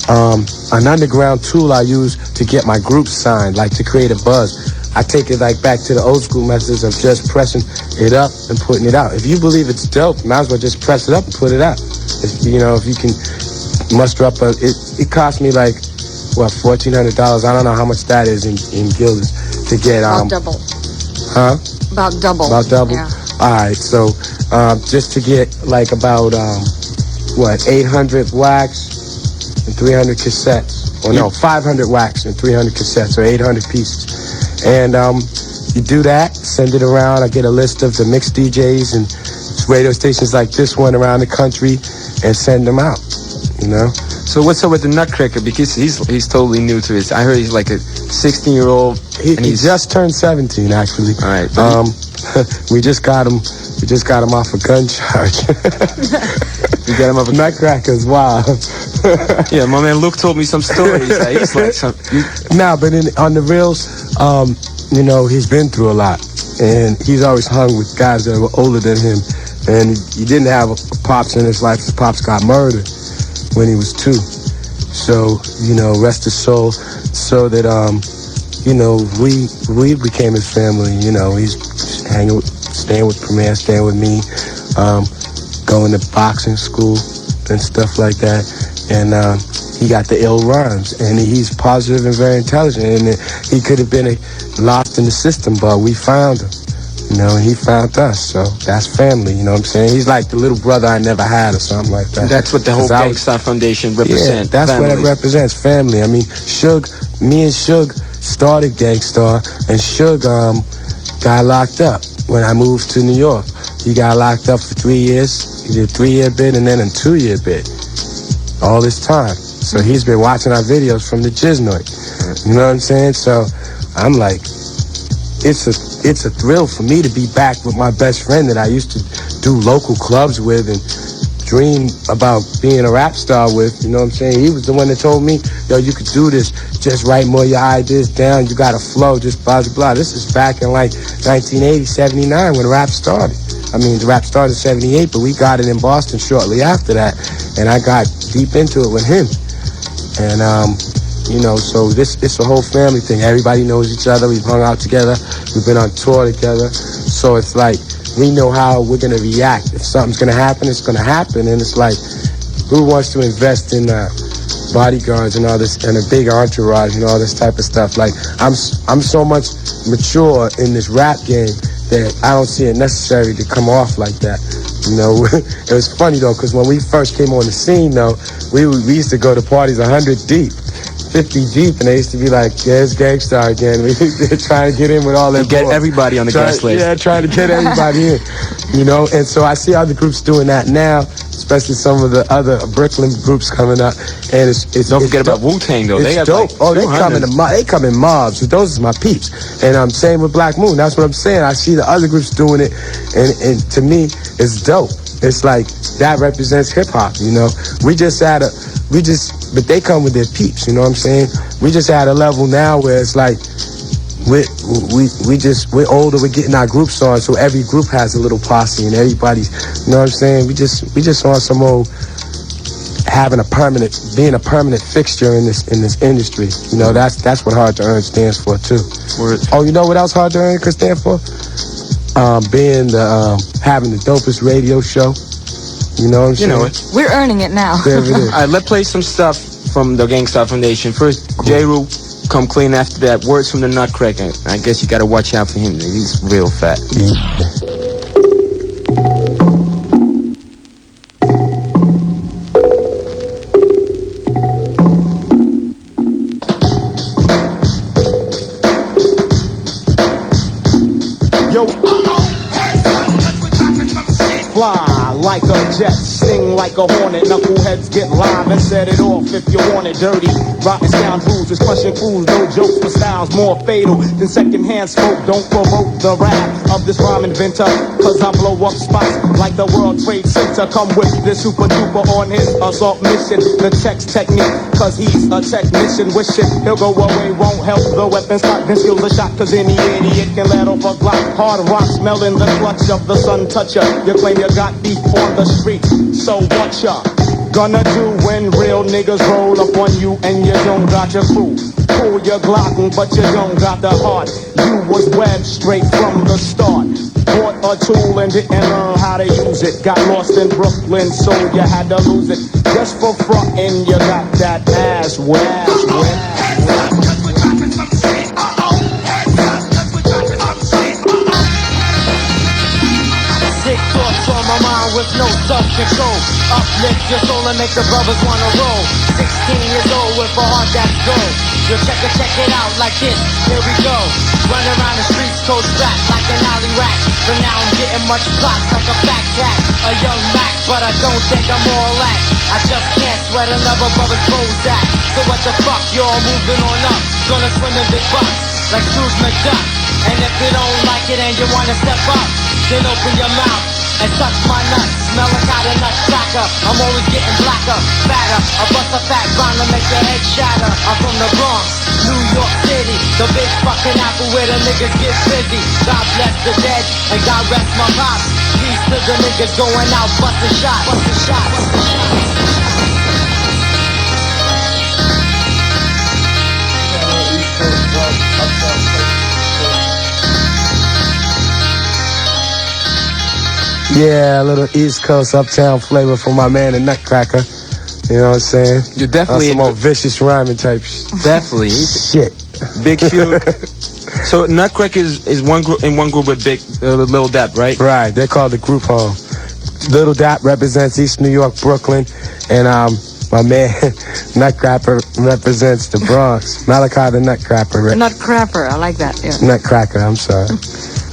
an underground tool I use to get my group signed, like to create a buzz. I take it like back to the old school methods of just pressing it up and putting it out. If you believe it's dope, might as well just press it up and put it out. If you can muster up it cost me like what, $1,400. I don't know how much that is in guilders to get about double. Huh? About double. Yeah. All right, so just to get like about 800 wax and 300 cassettes, or no, 500 wax and 300 cassettes, or 800 pieces. And you do that, send it around. I get a list of the mixed DJs and radio stations like this one around the country and send them out, you know. So what's up with the Nutcracker? Because he's totally new to this. I heard he's like a 16-year-old. He just turned 17, actually. All right. We just got him off a gun charge. You got him off a Nutcracker's wild. Yeah, my man Luke told me some stories. He's like but on the reels, you know, he's been through a lot, and he's always hung with guys that were older than him, and he didn't have a pops in his life. His pops got murdered when he was 2. So, you know, rest his soul, so that you know, we became his family. You know, he's staying with Premier, staying with me, going to boxing school and stuff like that. And he got the ill rhymes, and he's positive and very intelligent. And he could have been lost in the system, but we found him, you know, and he found us. So that's family, you know what I'm saying? He's like the little brother I never had, or something like that. That's what the whole Gangstarr Foundation represents. Yeah, that's families. what it represents, family. I mean, me and Suge started Gangstarr, and Suge got locked up when I moved to New York. He got locked up for 3 years. He did a 3-year bid and then a 2-year bid. All this time. So he's been watching our videos from the Jiznoid. You know what I'm saying? So I'm like, it's a thrill for me to be back with my best friend that I used to do local clubs with and dream about being a rap star with. You know what I'm saying? He was the one that told me, yo, you could do this. Just write more of your ideas down. You got to flow, just blah, blah, blah. This is back in like 1980, 79 when rap started. I mean, the rap started in 78, but we got it in Boston shortly after that. And I got deep into it with him. And, you know, so it's a whole family thing. Everybody knows each other. We've hung out together. We've been on tour together. So it's like we know how we're gonna react. If something's gonna happen, it's gonna happen. And it's like, who wants to invest in bodyguards and all this, and a big entourage and all this type of stuff? Like, I'm so much mature in this rap game that I don't see it necessary to come off like that. You know, it was funny though, because when we first came on the scene though, we used to go to parties 100 deep, 50 deep, and they used to be like, yeah, it's Gangstarr again. They're trying to get in with all that. Get everybody on the guest list. Yeah, trying to get everybody in. You know, and so I see other groups doing that now, especially some of the other Brooklyn groups coming up. And it's don't forget about Wu-Tang though. They have dope. Like they come in mobs. Those is my peeps. And I'm saying with Black Moon, that's what I'm saying. I see the other groups doing it, and to me, it's dope. It's like that represents hip hop. You know, but they come with their peeps. You know what I'm saying? We just at a level now where it's like, we're older, we're getting our groups on, so every group has a little posse and everybody's, you know what I'm saying? We just on some old being a permanent fixture in this industry. You know, that's what Hard to Earn stands for too. Word. Oh, you know what else Hard to Earn could stand for? Being having the dopest radio show. You know what I'm saying? You know it. We're earning it now. There it is. All right, let's play some stuff from the Gangstarr Foundation. First, J-Roo, come clean. After that, words from the Nutcracker. I guess you gotta watch out for him. He's real fat. Fly like a jet, sting like a hornet. Knuckleheads get live and set it off if you want it dirty. Rotten scoundrels is crushing fools, no jokes for styles more fatal than secondhand smoke. Don't provoke the wrath of this rhyme inventor, cause I blow up spots like the World Trade Center. Come with this super duper on his assault mission. The text technique, cause he's a technician. Wishing he'll go away, won't help the weapon stock. Then skills a shot, cause any idiot can let off a Glock. Hard rock smelling the clutch of the sun toucher. You claim you got beef on the street, so what ya gonna do when real niggas roll up on you and you don't got your crew? Pull your Glock, but you don't got the heart. You was webbed straight from the start. Bought a tool and didn't learn how to use it. Got lost in Brooklyn, so you had to lose it. Just for frontin', you got that ass whack. Sick thoughts on my mind with no self-control. Uplift your soul and make the brothers wanna roll. 16 years old with a heart that's gold. Yo, check it out like this, here we go. Run around the streets, cold strapped like an alley rat. But now I'm getting much plots like a fat cat. A young Mac, but I don't think I'm all that. I just can't sweat another brother's Prozac. So what the fuck, y'all moving on up. Gonna swim in big bucks like Scrooge McDuck. And if you don't like it and you wanna step up, then open your mouth and suck my nuts. Smell like a nutcracker. I'm always getting blacker, fatter. I bust a fat rhyme to make your head shatter. I'm from the Bronx, New York City, the big fucking apple where the niggas get busy. God bless the dead and God rest my pops. Peace to the niggas going out, bustin' shots, bustin' shots, bustin' shots. Yeah, a little East Coast uptown flavor for my man, the Nutcracker. You know what I'm saying? You're definitely some more vicious rhyming type Definitely. shit. Big few. So Nutcracker is one group with Big Lil Dap, right? Right. They're called the Group Home. Lil Dap represents East New York, Brooklyn, and my man Nutcracker represents the Bronx. Malachi the Nutcracker. Nutcracker, I like that. Yeah. Nutcracker. I'm sorry.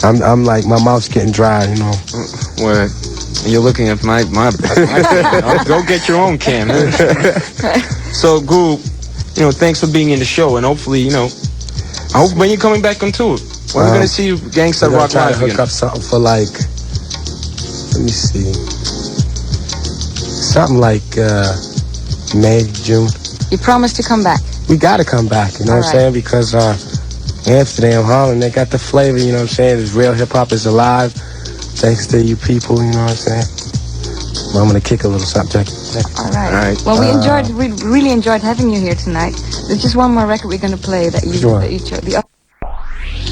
I'm like, my mouth's getting dry, you know. What? You're looking at my go get your own can. So, Group, thanks for being in the show, and hopefully, I hope when you're coming back on tour, when we're gonna see you Gangstarr Rock Live again. Hook up something for like, let me see, something like May, June. You promised to come back. We gotta come back, you know what I'm saying? Because Amsterdam, Holland, they got the flavor, you know what I'm saying? This real hip hop is alive, thanks to you people, you know what I'm saying? Well, I'm gonna kick a little something. All right. Well, we really enjoyed having you here tonight. There's just one more record we're gonna play that you chose.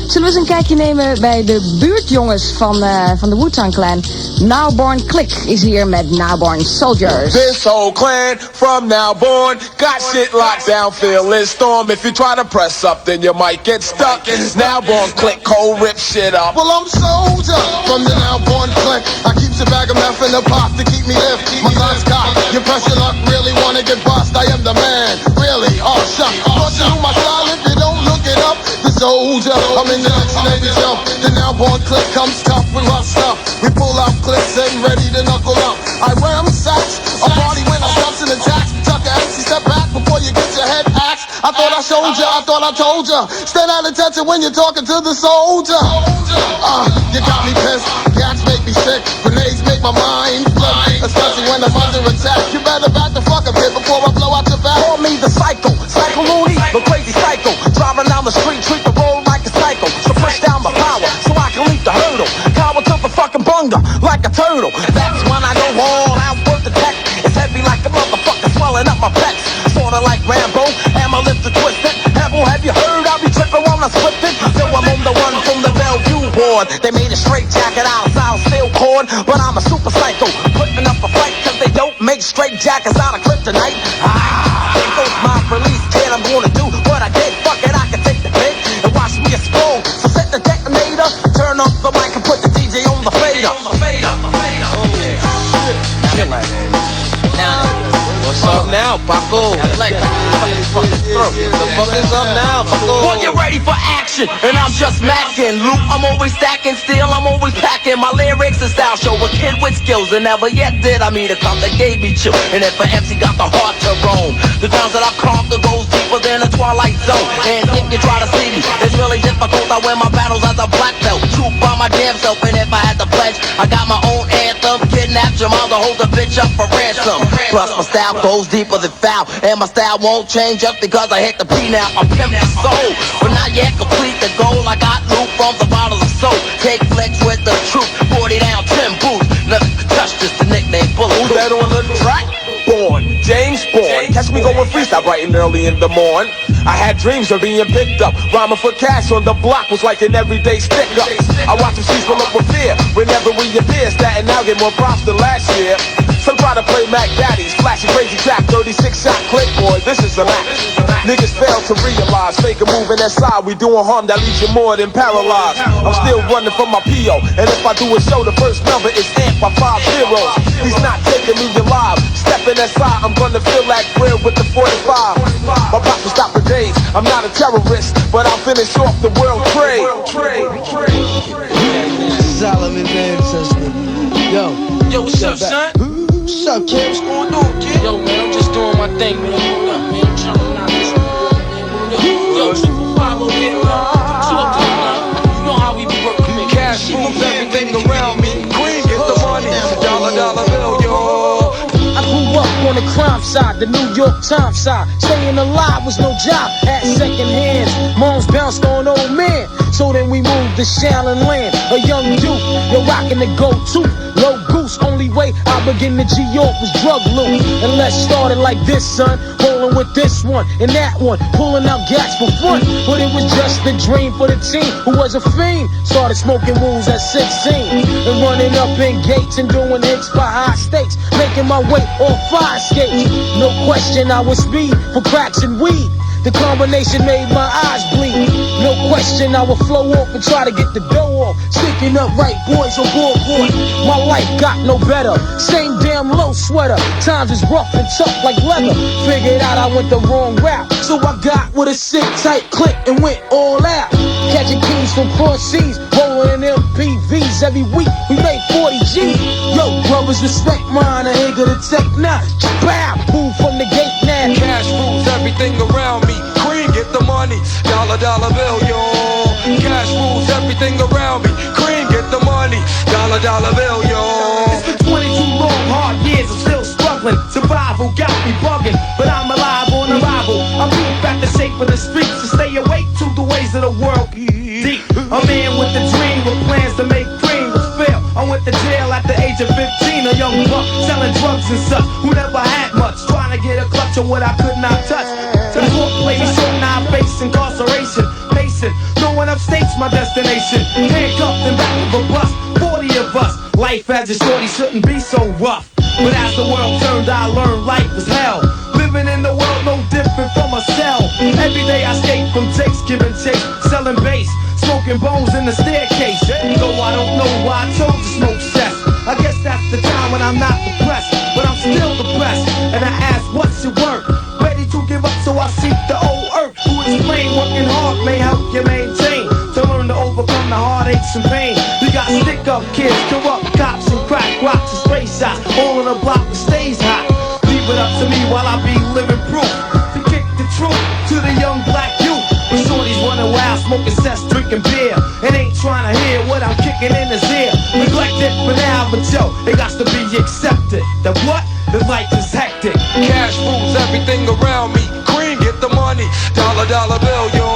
Zullen we eens een kijkje nemen bij de buurtjongens van de Wu-Tang Clan. Nowborn Click is hier met Nowborn Soldiers. This whole clan from Nowborn got shit locked down, feeling storm. If you try to press up, then you might get stuck. Nowborn Click, cold rip shit up. Well, I'm soldier from the Nowborn Click. I keep a bag of meth in the pot to keep me lift. My guns cocked. You press your luck, really wanna get bust? I am the man, really. Oh, shuck. But you my style if you don't look it up. The soldier, I'm in the next and every jump. The Nowborn Click comes tough with rough stuff. We pull out clips and ready to knuckle up. I wear them sacks. A party when I jumps in the jacks. Tuck your MC, step back before you get your head axed. I thought I showed ya, I thought I told ya. Stand out of attention when you're talking to the soldier. You got me pissed. Gats make me sick. Grenades make my mind flip. Especially when I'm under attack. You better back the fuck up here before I blow out your back. Call me the psycho, psycho loony, the crazy psycho. Driving down the street, treat the road like a psycho. So push down my power, so I can leap the hurdle. Cower to the fucking bunga, like a turtle. That's when I go all out for the tech. It's heavy like a motherfucker, swelling up my pecs. Sorta like Rambo, and my lips are twisted. Have you heard I be tripping while I'm slipping? Yo, I'm on the one from the Bellevue ward. They made a straight jacket out of sound steel cord. But I'm a super psycho, putting up a fight. Cause they don't make straight jackets out of kryptonite. There goes my release, kid. I'm gonna do what I did. Fuck it, I can take the hit and watch me explode. So set the detonator, turn off the mic and put the DJ on the fader. What's up now, Paco? The fuck is up now, Paco? Well, get ready for action, and I'm just macking. Loot, I'm always stacking, still I'm always packing. My lyrics and style show a kid with skills, and never yet did I meet a cop that gave me chill. And if an MC got the heart to roam, the grounds that I've conquered goes deeper than a twilight zone. And if you try to see me, it's really difficult. I win my battles as a black belt, true by my damn self. And if I had to pledge, I got my own anthem. Kidnap your mother, hold the bitch up for ransom. Plus my style goes deeper than foul, and my style won't change just because I hit the P now. I pimp the soul, but not yet complete the goal. I got loot from the bottles of soap. Take flex with the truth, 40 down, 10 boots. Nothing could touch this, the nickname Bullet. Who's that on the track? Born, James Born. Catch me going freestyle bright and early in the morn. I had dreams of being picked up. Rhyming for cash on the block was like an everyday stick up. I watch them streets full up with fear. Whenever we appear, Staten now get more props than last year. Some try to play Mac Daddies, flashing crazy trap, 36 shot clip, boy, this is a act. Niggas fail to realize, fake a move in that side, we doing harm that leaves you more than paralyzed. I'm still running from my P.O., and if I do a show, the first number is amp by 5 zeros. He's not taking me alive, stepping aside, I'm gonna feel like grill with the 45. My pop will stop the days, I'm not a terrorist, but I'll finish off the world trade. Solomon man, sister. Yo, what's up, son? What's up, kid? What's going on, kid? Yo, man, I'm just doing my thing, man. Hold up, man. I'm trying to knock this out. Yo, Super 5 over here, man. Talk to me, man. You know how we be working, man. Cash moves everything around me. Queen get the money, dollar bill, yo. I grew up on the crime side, the New York Times side. Staying alive was no job at second hands. Moms bounced on old men, so then we moved to Shaolin Land. A young youth, you're rocking the go-to. Low goose, only way I begin to G-York was drug loot. And let's start it like this, son. Rolling with this one and that one, pulling out gas for fun. But it was just a dream for the team who was a fiend. Started smoking wools at 16 and running up in gates and doing hits for high stakes. Making my way on fire skates. No question I was speed for cracks and weed. The combination made my eyes bleed. No question I would flow off and try to get the dough off. Sticking up right boys on board. My life got no better. Same damn low sweater. Times is rough and tough like leather. Figured out I went the wrong route, so I got with a sick tight click and went all out. Catching keys from cross seas, rolling in MPVs every week. We made 40 G's. Yo, brothers respect mine. I ain't gonna take now. Bow, move from the gate now. Cash rules everything around me. Cream get the money, dollar bill, yo. Cash rules everything around me. Cream get the money, dollar bill, yo. It's been 22 long, hard years, I'm still struggling. Survival got me bugging, but I'm alive on arrival. I peep at the shape of the streets to stay awake to the ways of the world. Deep, a man with a dream with plans to make cream was fail. I went to jail at the age of 15, a young buck selling drugs and such who never had much, trying to get a clutch of what I could not touch. To the court place, so now I face incarceration, pacing, throwing up stakes, my destination. Handcuffed in back of a bus, 40 of us. Life as a shorty shouldn't be so rough. But as the world turned, I learned life is hell. Living in the world no different from a cell. Every day I escape from takes, giving chase, selling bass, smoking bones in the staircase. Though I don't know why I chose to smoke cess. I guess that's the time when I'm not depressed, but I'm still depressed. And I ask, what's your work? Ready to give up, so I seek the old earth. Who explain working hard may help you maintain. To learn to overcome the heartaches and pain. We got stick-up kids, corrupt cops and crack rocks and spray shots. All in a block that stays hot. Leave it up to me while I be living proof. To kick the truth to the young black youth. When shorties running wild, smoking cess, drinking beer. And ain't trying to hear what I'm kicking in his ear. Neglected for now, but yo, it got to be accepted. That what? The life is hectic. Cash rules everything around me. Cream, get the money. Dollar, dollar bill, yo.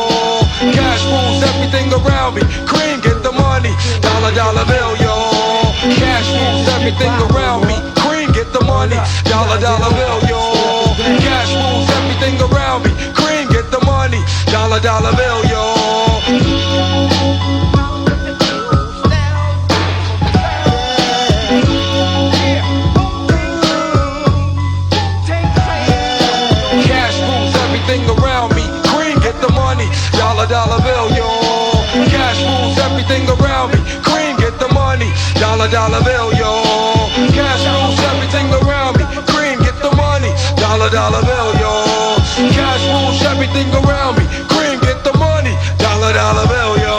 Cash rules everything around me. Cream, get the money. Dollar, dollar bill, yo. Cash rules everything around me. Cream, get the money. Dollar, dollar bill, yo. Cash rules everything around me. Cream, get the money. Dollar, dollar bill, yo. Dollar bill, yo. Cash rules everything around me. Cream, get the money. Dollar, dollar bill, yo. Cash rules everything around me. Cream, get the money. Dollar, dollar bill, yo. Cash rules everything around me. Cream, get the money. Dollar, dollar bill, yo.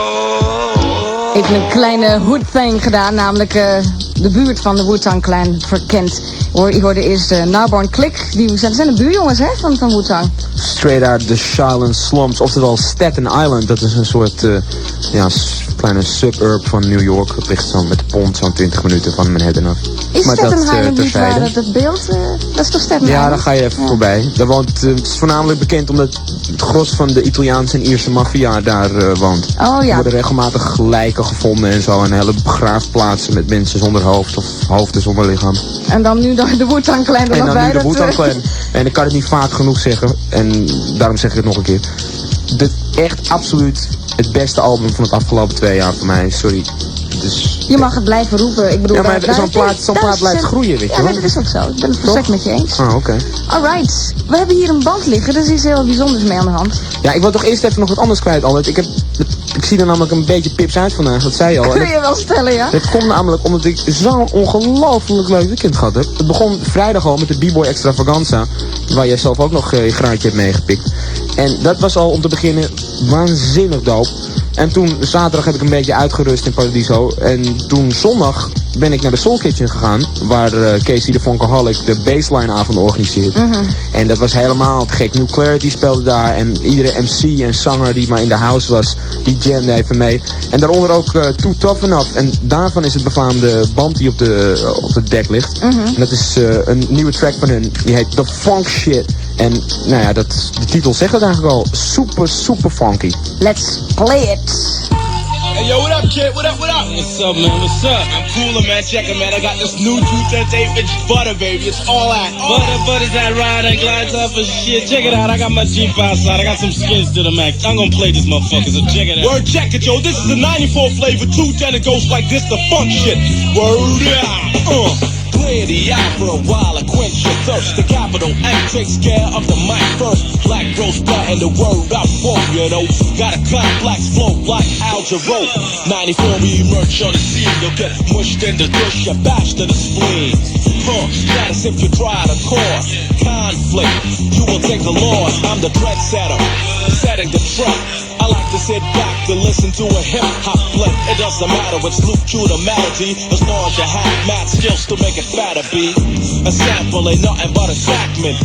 Even een kleine hood-thing gedaan, namelijk de buurt van de Wu-Tang Clan verkend. Je hoorde eerst de Narbonne Click, die zijn de buurjongens hè, van Wu-Tang. Straight out the Shaolin slums, oftewel Staten Island. Dat is een soort kleine suburb van New York. Het ligt zo met de pont zo'n 20 minuten van Manhattan af. Is maar Staten dat, Island niet waar dat beeld? Dat is toch Staten Island? Ja, daar ga je even voorbij. Daar woont, het is voornamelijk bekend omdat het gros van de Italiaanse en Ierse maffia daar woont. Oh ja. Er worden regelmatig lijken gevonden en zo. En hele begraafplaatsen met mensen zonder hoofd of hoofden zonder lichaam. En dan nu de Wu-Tang Clan er en nog dan bij. nu de Wu-Tang Clan. En ik kan het niet vaak genoeg zeggen. En daarom zeg ik het nog een keer. Dit echt absoluut het beste album van het afgelopen 2 jaar voor mij. Sorry. Dus, je mag het blijven roepen. Ik bedoel, ja, maar zo'n plaat blijft groeien, weet je wel. Ja, dat is ook zo. Ik ben het volstrekt met je eens. Ah, oké. Alright. We hebben hier een band liggen. Er is iets heel bijzonders mee aan de hand. Ja, ik wil toch eerst even nog wat anders kwijt, Albert. Ik zie er namelijk een beetje pips uit vandaag, dat zei je al. Kun je wel stellen, ja? Het komt namelijk omdat ik zo'n ongelooflijk leuk weekend gehad heb. Het begon vrijdag al met de B-Boy Extravaganza, waar jij zelf ook nog je graantje hebt meegepikt. En dat was al om te beginnen waanzinnig dope. En toen zaterdag heb ik een beetje uitgerust in Paradiso. En toen zondag ben ik naar de Soul Kitchen gegaan, waar Casey de Funkaholic de baseline avond organiseert. En dat was helemaal te gek. New Clarity speelde daar en iedere MC en zanger die maar in de house was, die jamde even mee. En daaronder ook Too Tough Enough. En daarvan is het befaamde band die op de deck ligt. En dat is een nieuwe track van hun. Die heet The Funk Shit. En nou ja, de titel zegt het eigenlijk al. Super, super funky. Let's play it. Hey yo, what up, kid? What up, what up? What's up, man? What's up? I'm coolin', man. Check it, man. I got this new 238-inch butter, baby. It's all that. Butter's that ride and glides up and shit. Check it out. I got my Jeep outside. I got some skins to the max. I'm gonna play this motherfucker, so check it out. Word, check it, yo. This is a 94 flavor 210. It goes like this, the funk shit. Word, Play the opera while I quench your thirst. The capital M takes care of the mic first. Black grows back and the word I funk, you know. Got a complex flow like Al Jarreau. 94 we emerge on the scene. You'll get mushed in the dish, you bash to the spleen. That is if you try to cause conflict. You will take a loss. I'm the trendsetter, setting the trap. I like to sit back to listen to a hip-hop flick. It doesn't matter which loop to the melody, as long as you have mad skills to make it fatter, be. A sample ain't nothing but a fragment.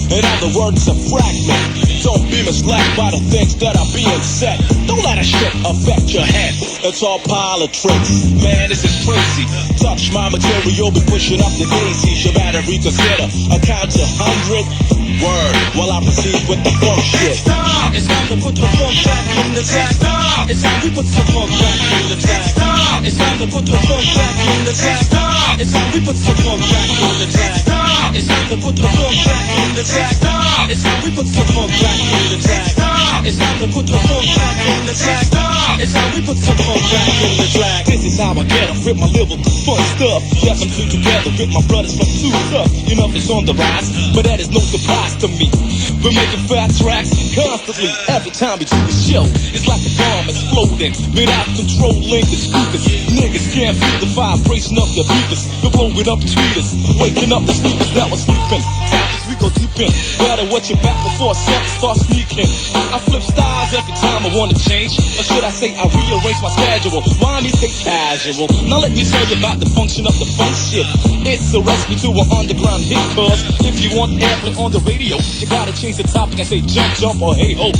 In other words, a fragment. Don't be misled by the things that are being said. Don't let a shit affect your head. It's all politics. Man, this is crazy. Touch my material, be pushing up the daisies. You better reconsider. I count to 100. Word, while I proceed with the funk shit. It's time to put the funk back in the track. It's time we put the funk back in the track. It's time to put the funk back in the track. It's time we put the funk back in the track. It's time to put the funk back in the track. It's time we put the funk back in the track. It's time to put the funk back in the track. It's time we we put some funk back in the track. This is how I get up, rip my lyrical fun stuff. Yes, I'm two together with my brothers from Two Tough. You know it's on the rise, but that is no surprise to me. We're making fat tracks constantly. Every time we do a show, it's like a bomb exploding. Without controlling the speakers, niggas can't feel the vibration of the beaters. We're blowing up tweeters, waking up the sleepers that were sleeping. As we go deep in, better watch your back before something starts sneaking. I flip styles every time I wanna change, or should I say I rearrange my schedule? Why me stay casual? Now let me tell you about the function of the funk shit. It's a recipe to an underground hit, cause if you want airplay on the radio, you gotta change the topic and say jump, jump, or hey ho.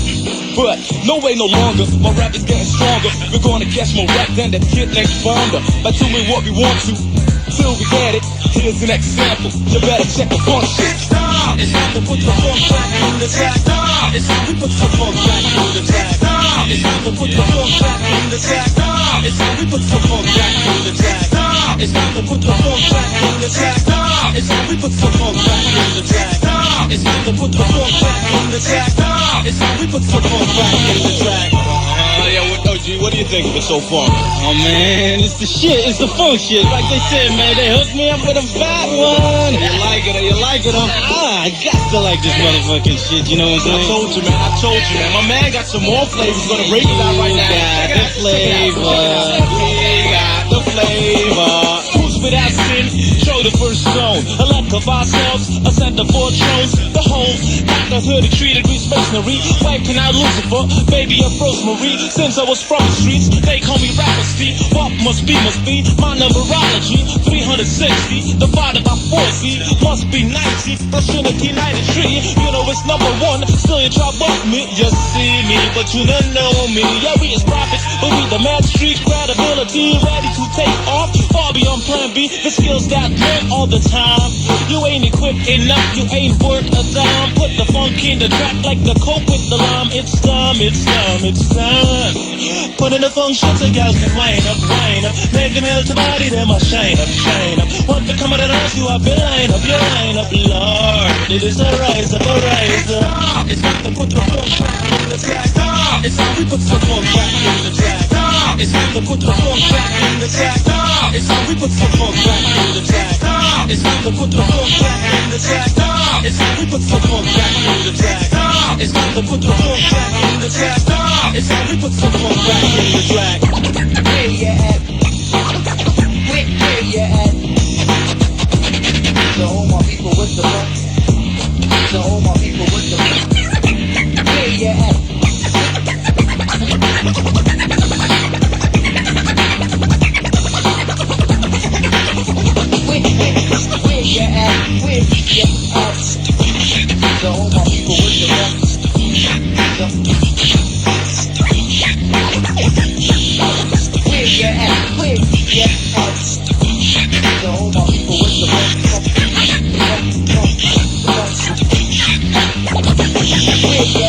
But no way no longer, my rap is getting stronger. We're gonna catch more rap than that kid next Fonda. By doing what we want to, till we get it. Here's an example, you better check the funk shit. It's time to put the funk back in the track. It's time we put the funk back in the track. It's time to put the funk back in the track. It's time we put the funk back in the track. It's time to put the funk back in the track. It's time we put the funk back in the track. It's time to put the funk back in the track. It's time we put the funk back in the track. What do you think of it so far? Oh man, it's the shit, it's the funk shit. Like they said, man, they hooked me up with a fat one. You like it, you like it, I got to like this motherfucking shit, you know what I'm saying? I told you, man. My man got some more flavors, gonna break it out right now. We got the flavor. Who's without sin? Show the first zone. A lack of ourselves, ascend the four thrones. The whole got the hoodie treated with masonry. Wiping out Lucifer, baby of Rosemary. Since I was from the streets, they call me rapper Steve. What must be my numerology. 360, divided by 40, must be 90. Proximity 93, you know it's number one. Still you try buck me, you see me, but you don't know me. Yeah, we is prophets, but we the mad street credibility, ready to take off. Far beyond plan B, the skills that meant all the time. You ain't equipped enough, you ain't worth a dime. Put the funk in the track like the coke with the lime. It's time. Putting the funk shit to girls can wind up. Make them hell to body, them a shine up. Want to come out and ask you, I've been line up, Lord. It is a rise up. It's time to put the funk back in the track. It's time we put the funk back in the track. It's time to put the funk back in the track. It's time we put the funk back in the track. It's time to put the funk back in the track. It's time we put the funk back in the track. It's time to put the funk back in the track. It's time we put the funk back in the track. Where you at? Where you at? To all my people with the funk. To all my people with the funk. Where you at? Where you at? Where you at? To all my people with the funk. Where you at? Where you at? To all my people with the funk. Where you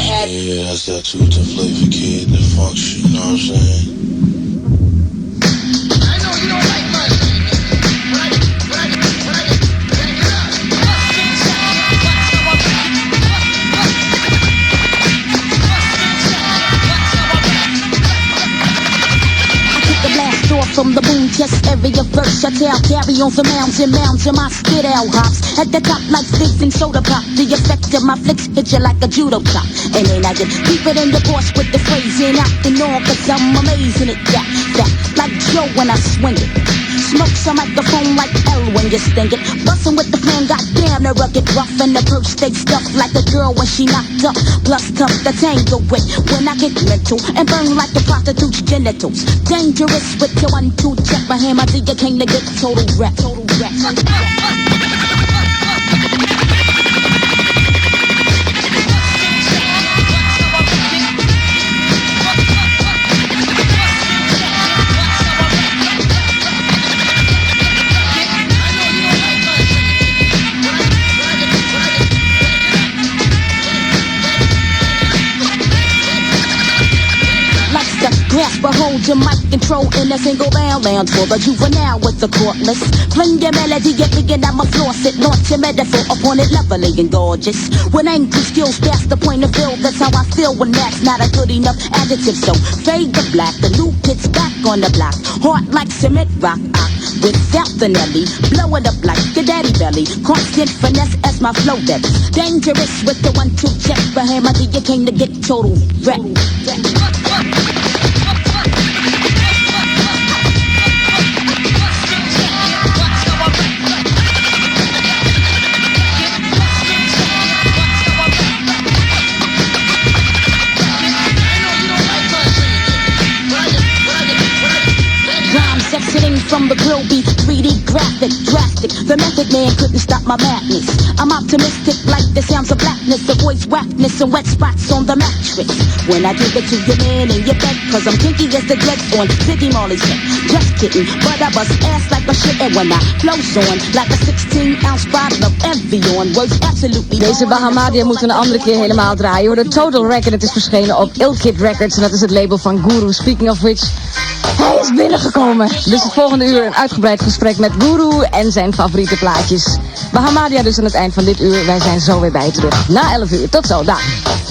at? Yeah, that's that truth and flavor, kid, the funk shit, you know what I'm saying? From the boom chest area verse, I tell carry on some mounds and my spit out hops at the top like sticks and soda pop. The effect of my flicks hit you like a judo chop. And then I get keep it in the course with the phrasing, acting on, cause I'm amazing at that like Joe when I swing it. Smoke some microphone like L when you sting it. Bustin' with the fan, goddamn, the rugged rough and the purse stay stuffed like a girl when she knocked up. Plus tough to tangle with when I get mental and burn like a prostitute's genitals. Dangerous with your 1-2 check. My hammer till you can't get total rap. grasp a hold your mic control in a single bound lounge for the juvenile with the cordless. Fling your melody, get me and I'ma floss it. Launch your metaphor upon it, lovely and gorgeous. When angry skills pass the point of view, that's how I feel when that's not a good enough adjective. So fade the black, the new kids back on the block. Hard like cement rock, without the Nelly. Blow it up like your daddy belly. Constant finesse as my flow depth. Dangerous with the 1-2 check. For him, I think you came to get total wreck. Exiting from the grill beat, 3D graphic, drastic. The method man couldn't stop my madness. I'm optimistic like the sounds of blackness, the voice whackness and wet spots on the mattress. When I give it to your man in your bed, cause I'm kinky as the dreads on Ziggy Marley's head. Just kidding, but I bust ass like a shit. And when I flows on like a 16-ounce bottle of Evian, works absolutely. Deze Bahamadia moeten we een andere keer helemaal draaien hoor. De Total Record, het is verschenen op Ilkid Records en dat is het label van Guru. Speaking of which, hij is binnengekomen. Dus het volgende uur een uitgebreid gesprek met Guru en zijn favoriete plaatjes. Bahamadia dus aan het eind van dit uur. Wij zijn zo weer bij je terug. Na 11 uur. Tot zo, dag.